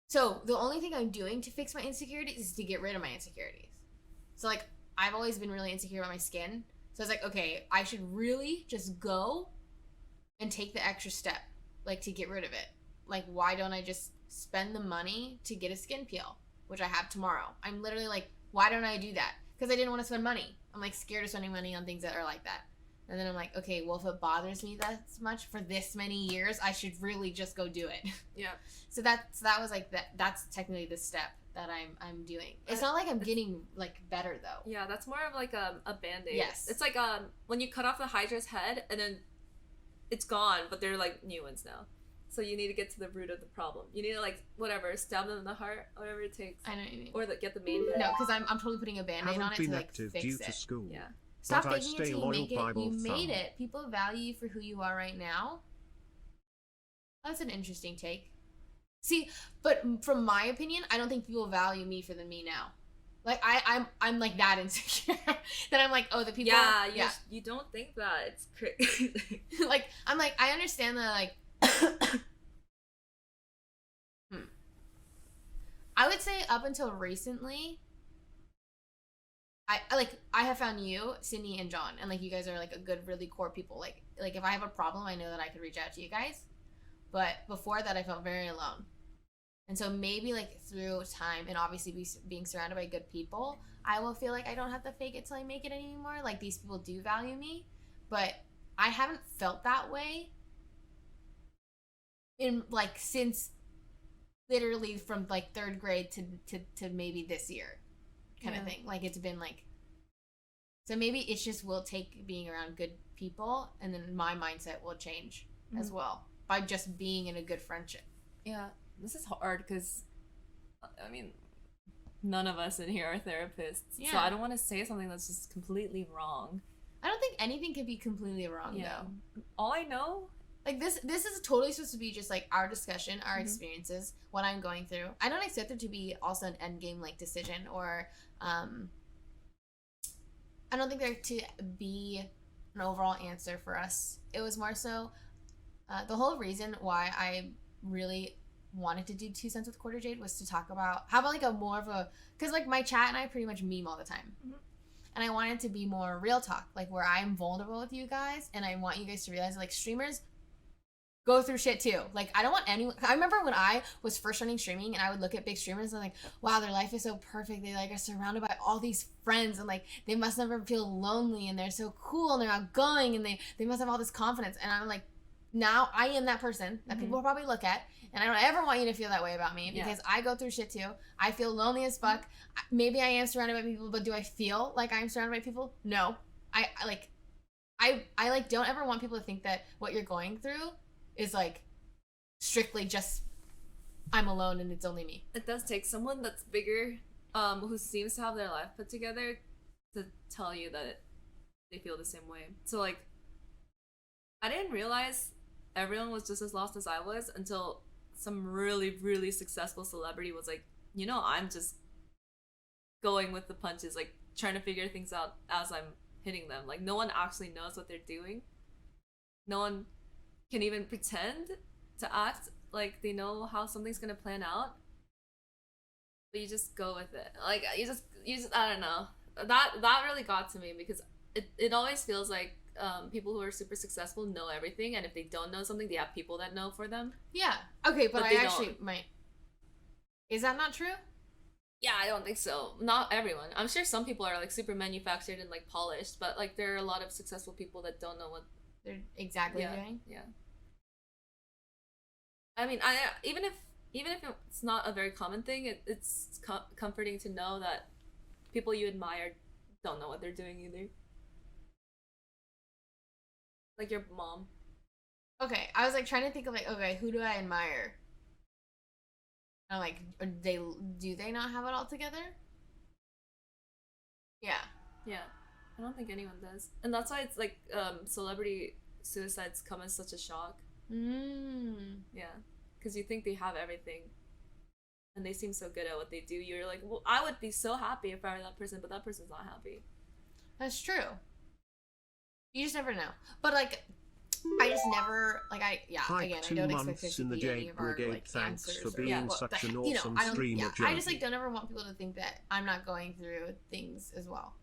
So the only thing I'm doing to fix my insecurities is to get rid of my insecurities. So like, I've always been really insecure about my skin. So I was like, okay, I should really just go and take the extra step, like, to get rid of it. Like, why don't I just spend the money to get a skin peel? which I have tomorrow. I'm literally like, why don't I do that? Because I didn't want to spend money. I'm like scared of spending money on things that are like that. And then I'm like, okay, well, if it bothers me that much for this many years, I should really just go do it. Yeah. So that was like that's technically the step that I'm doing. It's not like I'm getting like better though. Yeah, that's more of like a band-aid. Yes. It's like when you cut off the Hydra's head and then it's gone, but they're like new ones now. So you need to get to the root of the problem. You need to like whatever, stab them in the heart, whatever it takes. I know what you mean. Or get the main head. No, because I'm totally putting a band-aid on it to like active fix due it. to school. Yeah. Stop But I thinking stay until you loyal, make it. Bible You made thumb. it. People value you for who you are right now. That's an interesting take. See, but from my opinion, I don't think people value me for the me now. Like I'm like that insecure that I'm like, oh, the people. Yeah, you don't think that. It's crazy. Like I'm like I understand that like. I would say up until recently, I have found you, Sydney, and John, and like you guys are like a good, really core people. Like if I have a problem, I know that I could reach out to you guys. But before that, I felt very alone, and so maybe like through time and obviously being surrounded by good people, I will feel like I don't have to fake it till I make it anymore. Like these people do value me, but I haven't felt that way in like since literally from like third grade to maybe this year. Kind of thing. Like it's been like, so maybe it's just will take being around good people, and then my mindset will change as well by just being in a good friendship. Yeah, this is hard because I mean none of us in here are therapists, so I don't want to say something that's just completely wrong. I don't think anything can be completely wrong though. All I know, like this is totally supposed to be just like our discussion, our experiences, what I'm going through. I don't expect it to be also an end game like decision, or I don't think there to be an overall answer for us. It was more so the whole reason why I really wanted to do 2 Cents with QuarterJade was to talk about how about like a more of a, because like my chat and I pretty much meme all the time. And I wanted to be more real talk, like where I'm vulnerable with you guys, and I want you guys to realize like streamers go through shit too. Like I don't want anyone. I remember when I was first starting streaming and I would look at big streamers and I'm like, wow, their life is so perfect. They like are surrounded by all these friends and like they must never feel lonely and they're so cool and they're outgoing and they must have all this confidence. And I'm like, now I am that person that people will probably look at, and I don't ever want you to feel that way about me because I go through shit too. I feel lonely as fuck. Maybe I am surrounded by people, but do I feel like I'm surrounded by people? No. I like don't ever want people to think that what you're going through is like strictly just I'm alone and it's only me. it does take someone that's bigger, who seems to have their life put together, to tell you that they feel the same way. So like, I didn't realize everyone was just as lost as I was until some really, really successful celebrity was like, you know, I'm just going with the punches, like trying to figure things out as I'm hitting them. Like no one actually knows what they're doing. No one can even pretend to act like they know how something's gonna plan out, but you just go with it. Like you just I don't know, that really got to me because it always feels like people who are super successful know everything, and if they don't know something, they have people that know for them. Yeah. Okay, but I actually don't. might. Is that not true? Yeah, I don't think so. Not everyone. I'm sure some people are like super manufactured and like polished, but like there are a lot of successful people that don't know what They're exactly doing. Yeah. I mean, even if it's not a very common thing, it's comforting to know that people you admire don't know what they're doing either. Like your mom. Okay, I was like trying to think of like, okay, who do I admire? And I'm like, do they not have it all together? Yeah. Yeah. I don't think anyone does. And that's why it's like celebrity suicides come as such a shock. Yeah. Because you think they have everything. And they seem so good at what they do. You're like, well, I would be so happy if I were that person, but that person's not happy. That's true. You just never know. But like, I just never like I Like 2 don't expect months there to in the be any Jade of our Brigade. like Thanks answers for or, being well, such an you know, awesome I don't, streamer. yeah, I just like don't ever want people to think that I'm not going through things as well.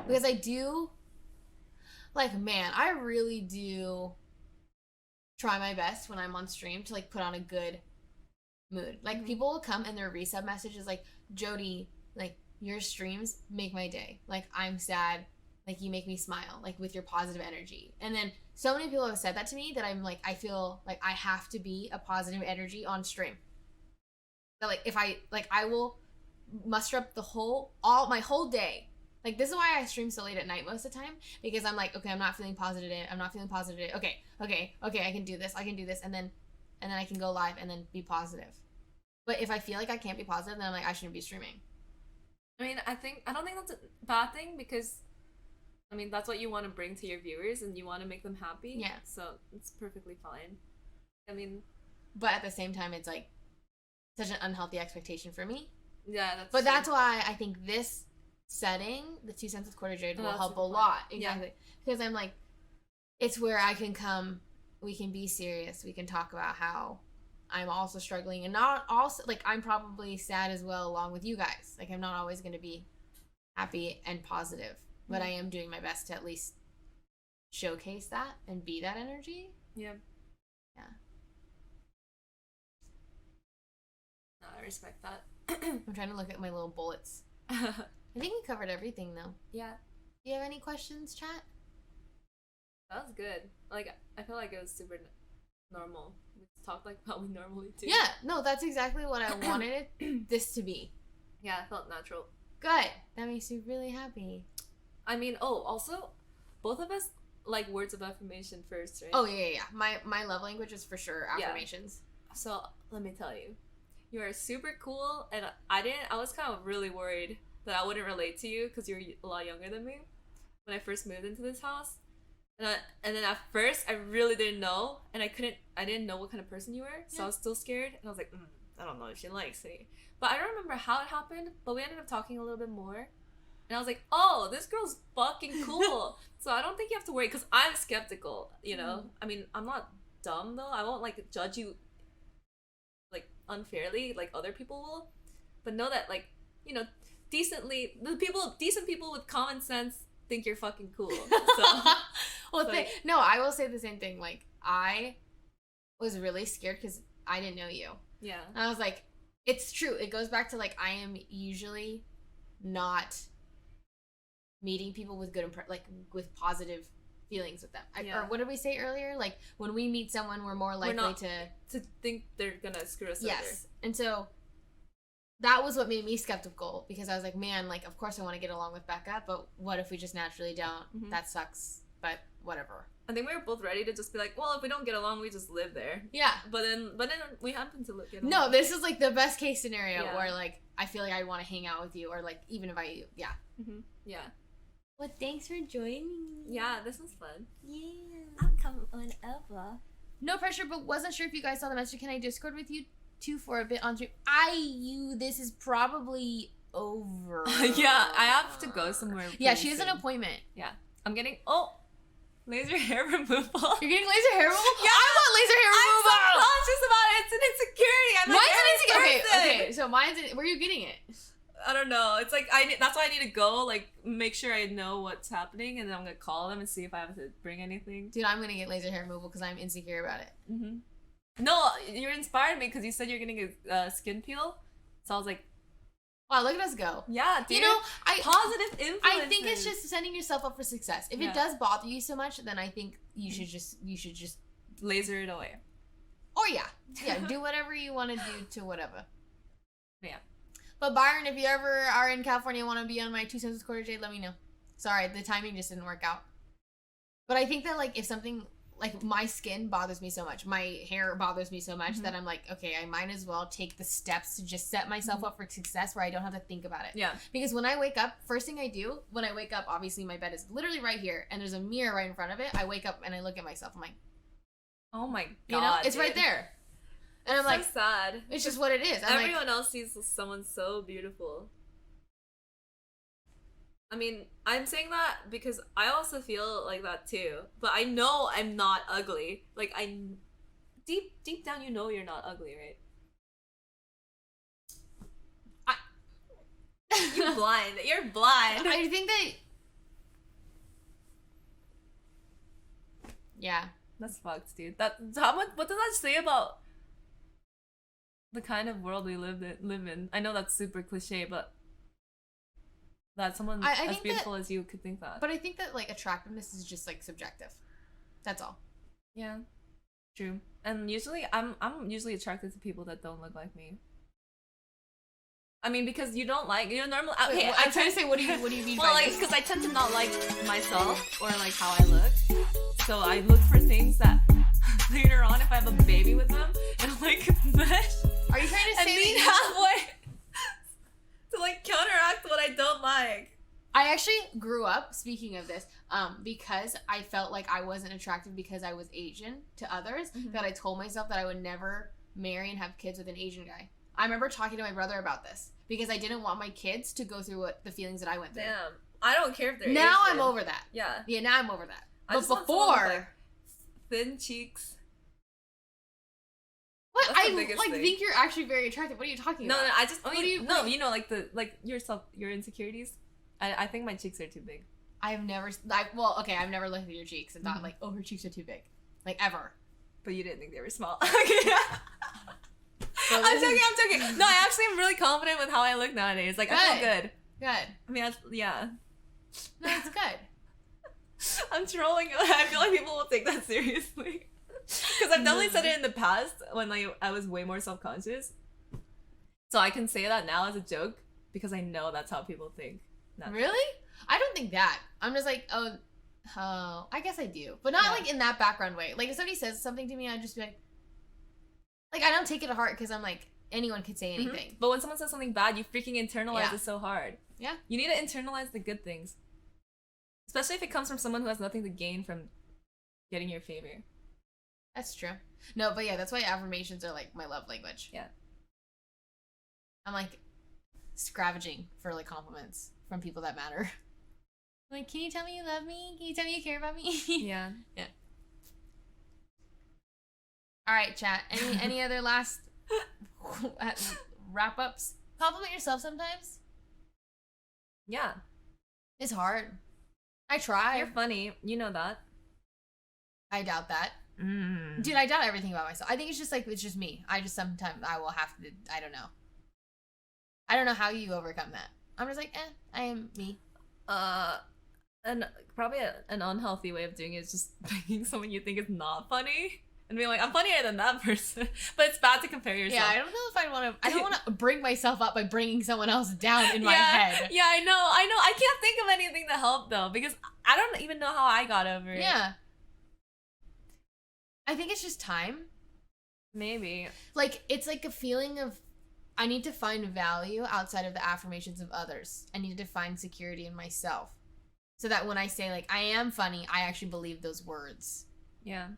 Because I do, like, man, I really do try my best when I'm on stream to like put on a good mood. Like people will come and their resub message is like, Jody, like your streams make my day. Like I'm sad, like you make me smile, like with your positive energy. And then so many people have said that to me that I'm like, I feel like I have to be a positive energy on stream. That like if I will muster up my whole day. Like this is why I stream so late at night most of the time, because I'm like, okay, I'm not feeling positive today. Okay, I can do this, and then I can go live and then be positive. But if I feel like I can't be positive, then I'm like, I shouldn't be streaming. I mean, I don't think that's a bad thing, because I mean that's what you want to bring to your viewers and you want to make them happy. Yeah. So it's perfectly fine. I mean, but at the same time, it's like such an unhealthy expectation for me. Yeah, But that's why I think this setting, the 2 Cents with QuarterJade, will help a lot. Exactly. Yeah. Because I'm like, it's where I can come, we can be serious, we can talk about how I'm also struggling, and not also, like, I'm probably sad as well along with you guys. Like, I'm not always going to be happy and positive, but I am doing my best to at least showcase that and be that energy. Yeah. Yeah. No, I respect that. I'm trying to look at my little bullets. I think we covered everything, though. Yeah. Do you have any questions, chat? That was good. Like, I feel like it was super normal. We talked like how we normally do. Yeah, no, that's exactly what I wanted this to be. Yeah, it felt natural. Good. That makes me really happy. I mean, also, both of us like words of affirmation first, right? Oh, yeah. My love language is for sure affirmations. Yeah. So, let me tell you. You are super cool, and I was kind of really worried that I wouldn't relate to you because you're a lot younger than me when I first moved into this house. And then at first, I really didn't know, and I didn't know what kind of person you were, so I was still scared, and I was like, I don't know if she likes me. But I don't remember how it happened, but we ended up talking a little bit more, and I was like, oh, this girl's fucking cool. So I don't think you have to worry, because I'm skeptical, you know? I mean, I'm not dumb, though. I won't, like, judge you, like, unfairly, like other people will. But know that, like, you know, decent people with common sense think you're fucking cool. So, well, no, I will say the same thing. Like, I was really scared because I didn't know you. Yeah. And I was like, it's true. It goes back to, like, I am usually not meeting people with with positive feelings with them. Or what did we say earlier? Like, when we meet someone, we're more likely to think they're gonna screw us over. Yes. And so that was what made me skeptical, because I was like, man, like, of course I want to get along with Becca, but what if we just naturally don't? Mm-hmm. That sucks, but whatever. I think we were both ready to just be like, well, if we don't get along, we just live there. Yeah. But then we happen to get along. No, this is like the best case scenario where, like, I feel like I want to hang out with you, or like even if yeah. Mm-hmm. Yeah. Well, thanks for joining me. Yeah, this was fun. Yeah. I'll come whenever. No pressure, but wasn't sure if you guys saw the message. Can I Discord with you two for a bit on stream? This is probably over. Yeah, I have to go somewhere. Yeah, she has an appointment. Yeah. I'm getting laser hair removal. You're getting laser hair removal? Yeah, I want laser hair removal. I'm so conscious about it. It's an insecurity. Mine's an insecurity. Okay, so where are you getting it? I don't know. It's like that's why I need to go, like, make sure I know what's happening, and then I'm gonna call them and see if I have to bring anything. Dude, I'm gonna get laser hair removal because I'm insecure about it. Mm-hmm. No, you inspired me because you said you're getting a skin peel, so I was like, wow, look at us go. Yeah, dude. You know, positive influences. I think it's just setting yourself up for success. If it does bother you so much, then I think you should just laser it away. Or do whatever you want to do to whatever. Yeah. But Byron, if you ever are in California and want to be on my 2 Cents with QuarterJade, let me know. Sorry, the timing just didn't work out. But I think that, like, if something, like, my skin bothers me so much, my hair bothers me so much, that I'm like, okay, I might as well take the steps to just set myself up for success where I don't have to think about it. Yeah. Because when I wake up, first thing I do, when I wake up, obviously my bed is literally right here, and there's a mirror right in front of it. I wake up and I look at myself. I'm like, oh my God. You know, it's right there. And I'm so like, sad. It's just what it is. Everyone else sees someone so beautiful. I mean, I'm saying that because I also feel like that too. But I know I'm not ugly. Like, deep down, you know you're not ugly, right? You're blind. You're blind. I think that. Yeah. That's fucked, dude. What does that say about the kind of world we live in. I know that's super cliche, but that someone I as beautiful as you could think that. But I think that like attractiveness is just like subjective. That's all. Yeah, true. And usually, I'm usually attracted to people that don't look like me. I mean, because you don't like normal. Okay, I'm trying to say, what do you mean well, by like, this? because I tend to not like myself or like how I look, so I look for things that later on, if I have a baby with them, it'll like mesh. Are you trying to say and meet halfway to like counteract what I don't like? I actually grew up, speaking of this, because I felt like I wasn't attractive because I was Asian to others, that I told myself that I would never marry and have kids with an Asian guy. I remember talking to my brother about this because I didn't want my kids to go through the feelings that I went through. Damn. I don't care if they're now Asian. I'm over that. Yeah. Yeah, now I'm over that. I But just want someone with, before... like, thin cheeks. What? That's the I biggest like thing. think you're actually very attractive. What are you talking No, about? I just... What do you... No, you know, like like your insecurities. I think my cheeks are too big. I've never looked at your cheeks and thought like, oh, her cheeks are too big. Like, ever. But you didn't think they were small. Okay. I'm joking. No, I actually am really confident with how I look nowadays. Like, I feel good. Good. I mean, yeah. No, it's good. I'm trolling. I feel like people will take that seriously. Because I've definitely said it in the past when like I was way more self-conscious. So I can say that now as a joke because I know that's how people think. Really? I don't think that. I'm just like, oh, I guess I do. But not like in that background way. Like if somebody says something to me, I'd just be like I don't take it to heart because I'm like, anyone could say anything. But when someone says something bad, you freaking internalize it so hard. Yeah. You need to internalize the good things. Especially if it comes from someone who has nothing to gain from getting your favor. That's true. No, but yeah, that's why affirmations are like my love language. Yeah. I'm like scavenging for like compliments from people that matter. Like, can you tell me you love me? Can you tell me you care about me? Yeah. Yeah. All right, chat. Any other last wrap ups? Compliment yourself sometimes. Yeah. It's hard. I try. You're funny. You know that. I doubt that. Dude, I doubt everything about myself. I think it's just like, it's just me. I just sometimes I will have to, I don't know. I don't know how you overcome that. I'm just like, I am me. And probably an unhealthy way of doing it is just picking someone you think is not funny and being like, I'm funnier than that person. But it's bad to compare yourself. Yeah, I don't know if I don't want to bring myself up by bringing someone else down in my head. Yeah, I know. I can't think of anything to help though because I don't even know how I got over it. Yeah. I think it's just time. Maybe. Like, it's like a feeling of, I need to find value outside of the affirmations of others. I need to find security in myself. So that when I say, like, I am funny, I actually believe those words. Yeah.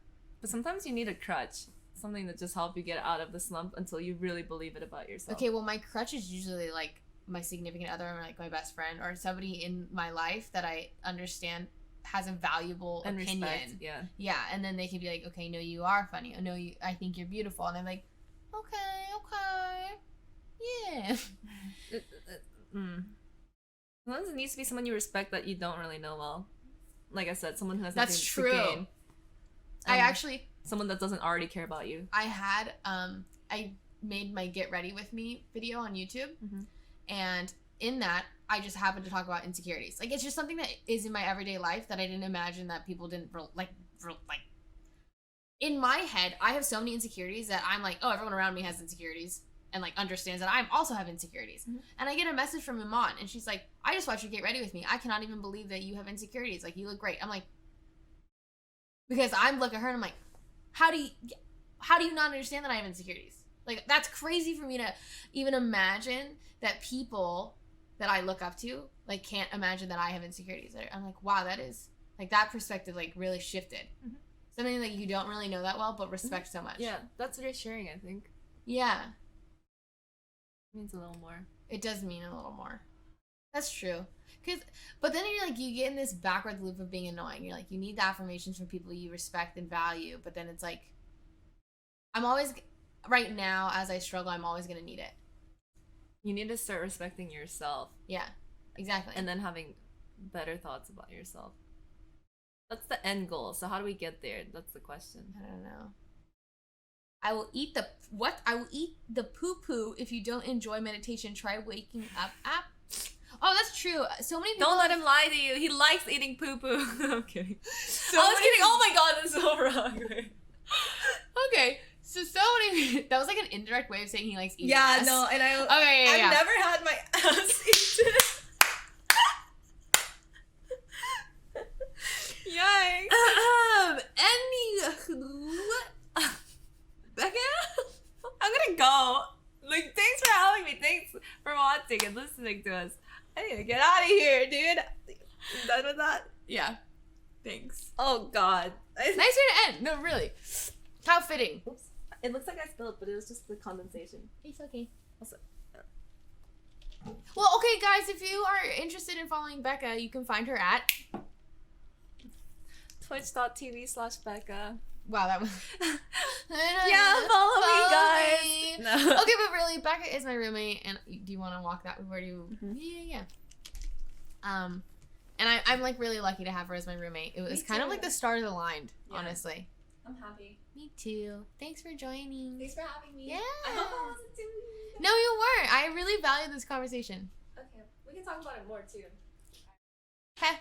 But sometimes you need a crutch. Something that just helps you get out of the slump until you really believe it about yourself. Okay, well, my crutch is usually, like, my significant other or, like, my best friend or somebody in my life that I understand has a valuable opinion. Respect, yeah. Yeah, and then they can be like, okay, no, you are funny. No, I think you're beautiful. And I'm like, okay. Yeah. Sometimes it needs to be someone you respect that you don't really know well. Like I said, someone who has That's nothing true. to gain. I actually... Someone that doesn't already care about you. I had, I made my Get Ready With Me video on YouTube. And in that, I just happened to talk about insecurities. Like, it's just something that is in my everyday life that I didn't imagine that people didn't, like... In my head, I have so many insecurities that I'm like, oh, everyone around me has insecurities. And, like, understands that I also have insecurities. And I get a message from Iman, and she's like, I just watched you Get Ready With Me. I cannot even believe that you have insecurities. Like, you look great. I'm like... Because I'm looking at her, and I'm like, how do you not understand that I have insecurities? Like, that's crazy for me to even imagine that people that I look up to, like, can't imagine that I have insecurities. I'm like, wow, that is... Like, that perspective, like, really shifted. Something that you don't really know that well, but respect so much. Yeah, that's reassuring, I think. Yeah. Means a little more. It does mean a little more. That's true. But then you're like, you get in this backward loop of being annoying. You're like, you need the affirmations from people you respect and value, but then it's like, I'm always, right now, as I struggle, I'm always going to need it. You need to start respecting yourself. Yeah, exactly. And then having better thoughts about yourself. That's the end goal. So how do we get there? That's the question. I don't know. I will eat the what? I will eat the poo-poo if you don't enjoy meditation. Try waking up app. Oh, that's true. So many people... Don't let him lie to you. He likes eating poo-poo. I'm kidding. So I was kidding. Oh my god, that's so wrong. Okay, so many... That was like an indirect way of saying he likes eating Yeah, ass. no, and I've never had my ass eaten. Yikes. Becca? I'm gonna go. Like, thanks for having me. Thanks for watching and listening to us. I need to get out of here, dude. You done with that? Yeah. Thanks. Oh, God. Nice way to end. No, really. How fitting. Oops. It looks like I spilled, but it was just the condensation. It's okay. Also, Well, okay, guys, if you are interested in following Becca, you can find her at... Twitch.tv/Becca. Wow, that was... Yeah, follow me, guys. No. Okay, but really, Becca is my roommate, and do you want to walk that? Where do you... Mm-hmm. Yeah. And I'm like really lucky to have her as my roommate. It was kind of like the start of the line, honestly. I'm happy. Me too. Thanks for joining. Thanks for having me. Yeah. I hope I wasn't too mean. No, you weren't. I really value this conversation. Okay, we can talk about it more too. Heh.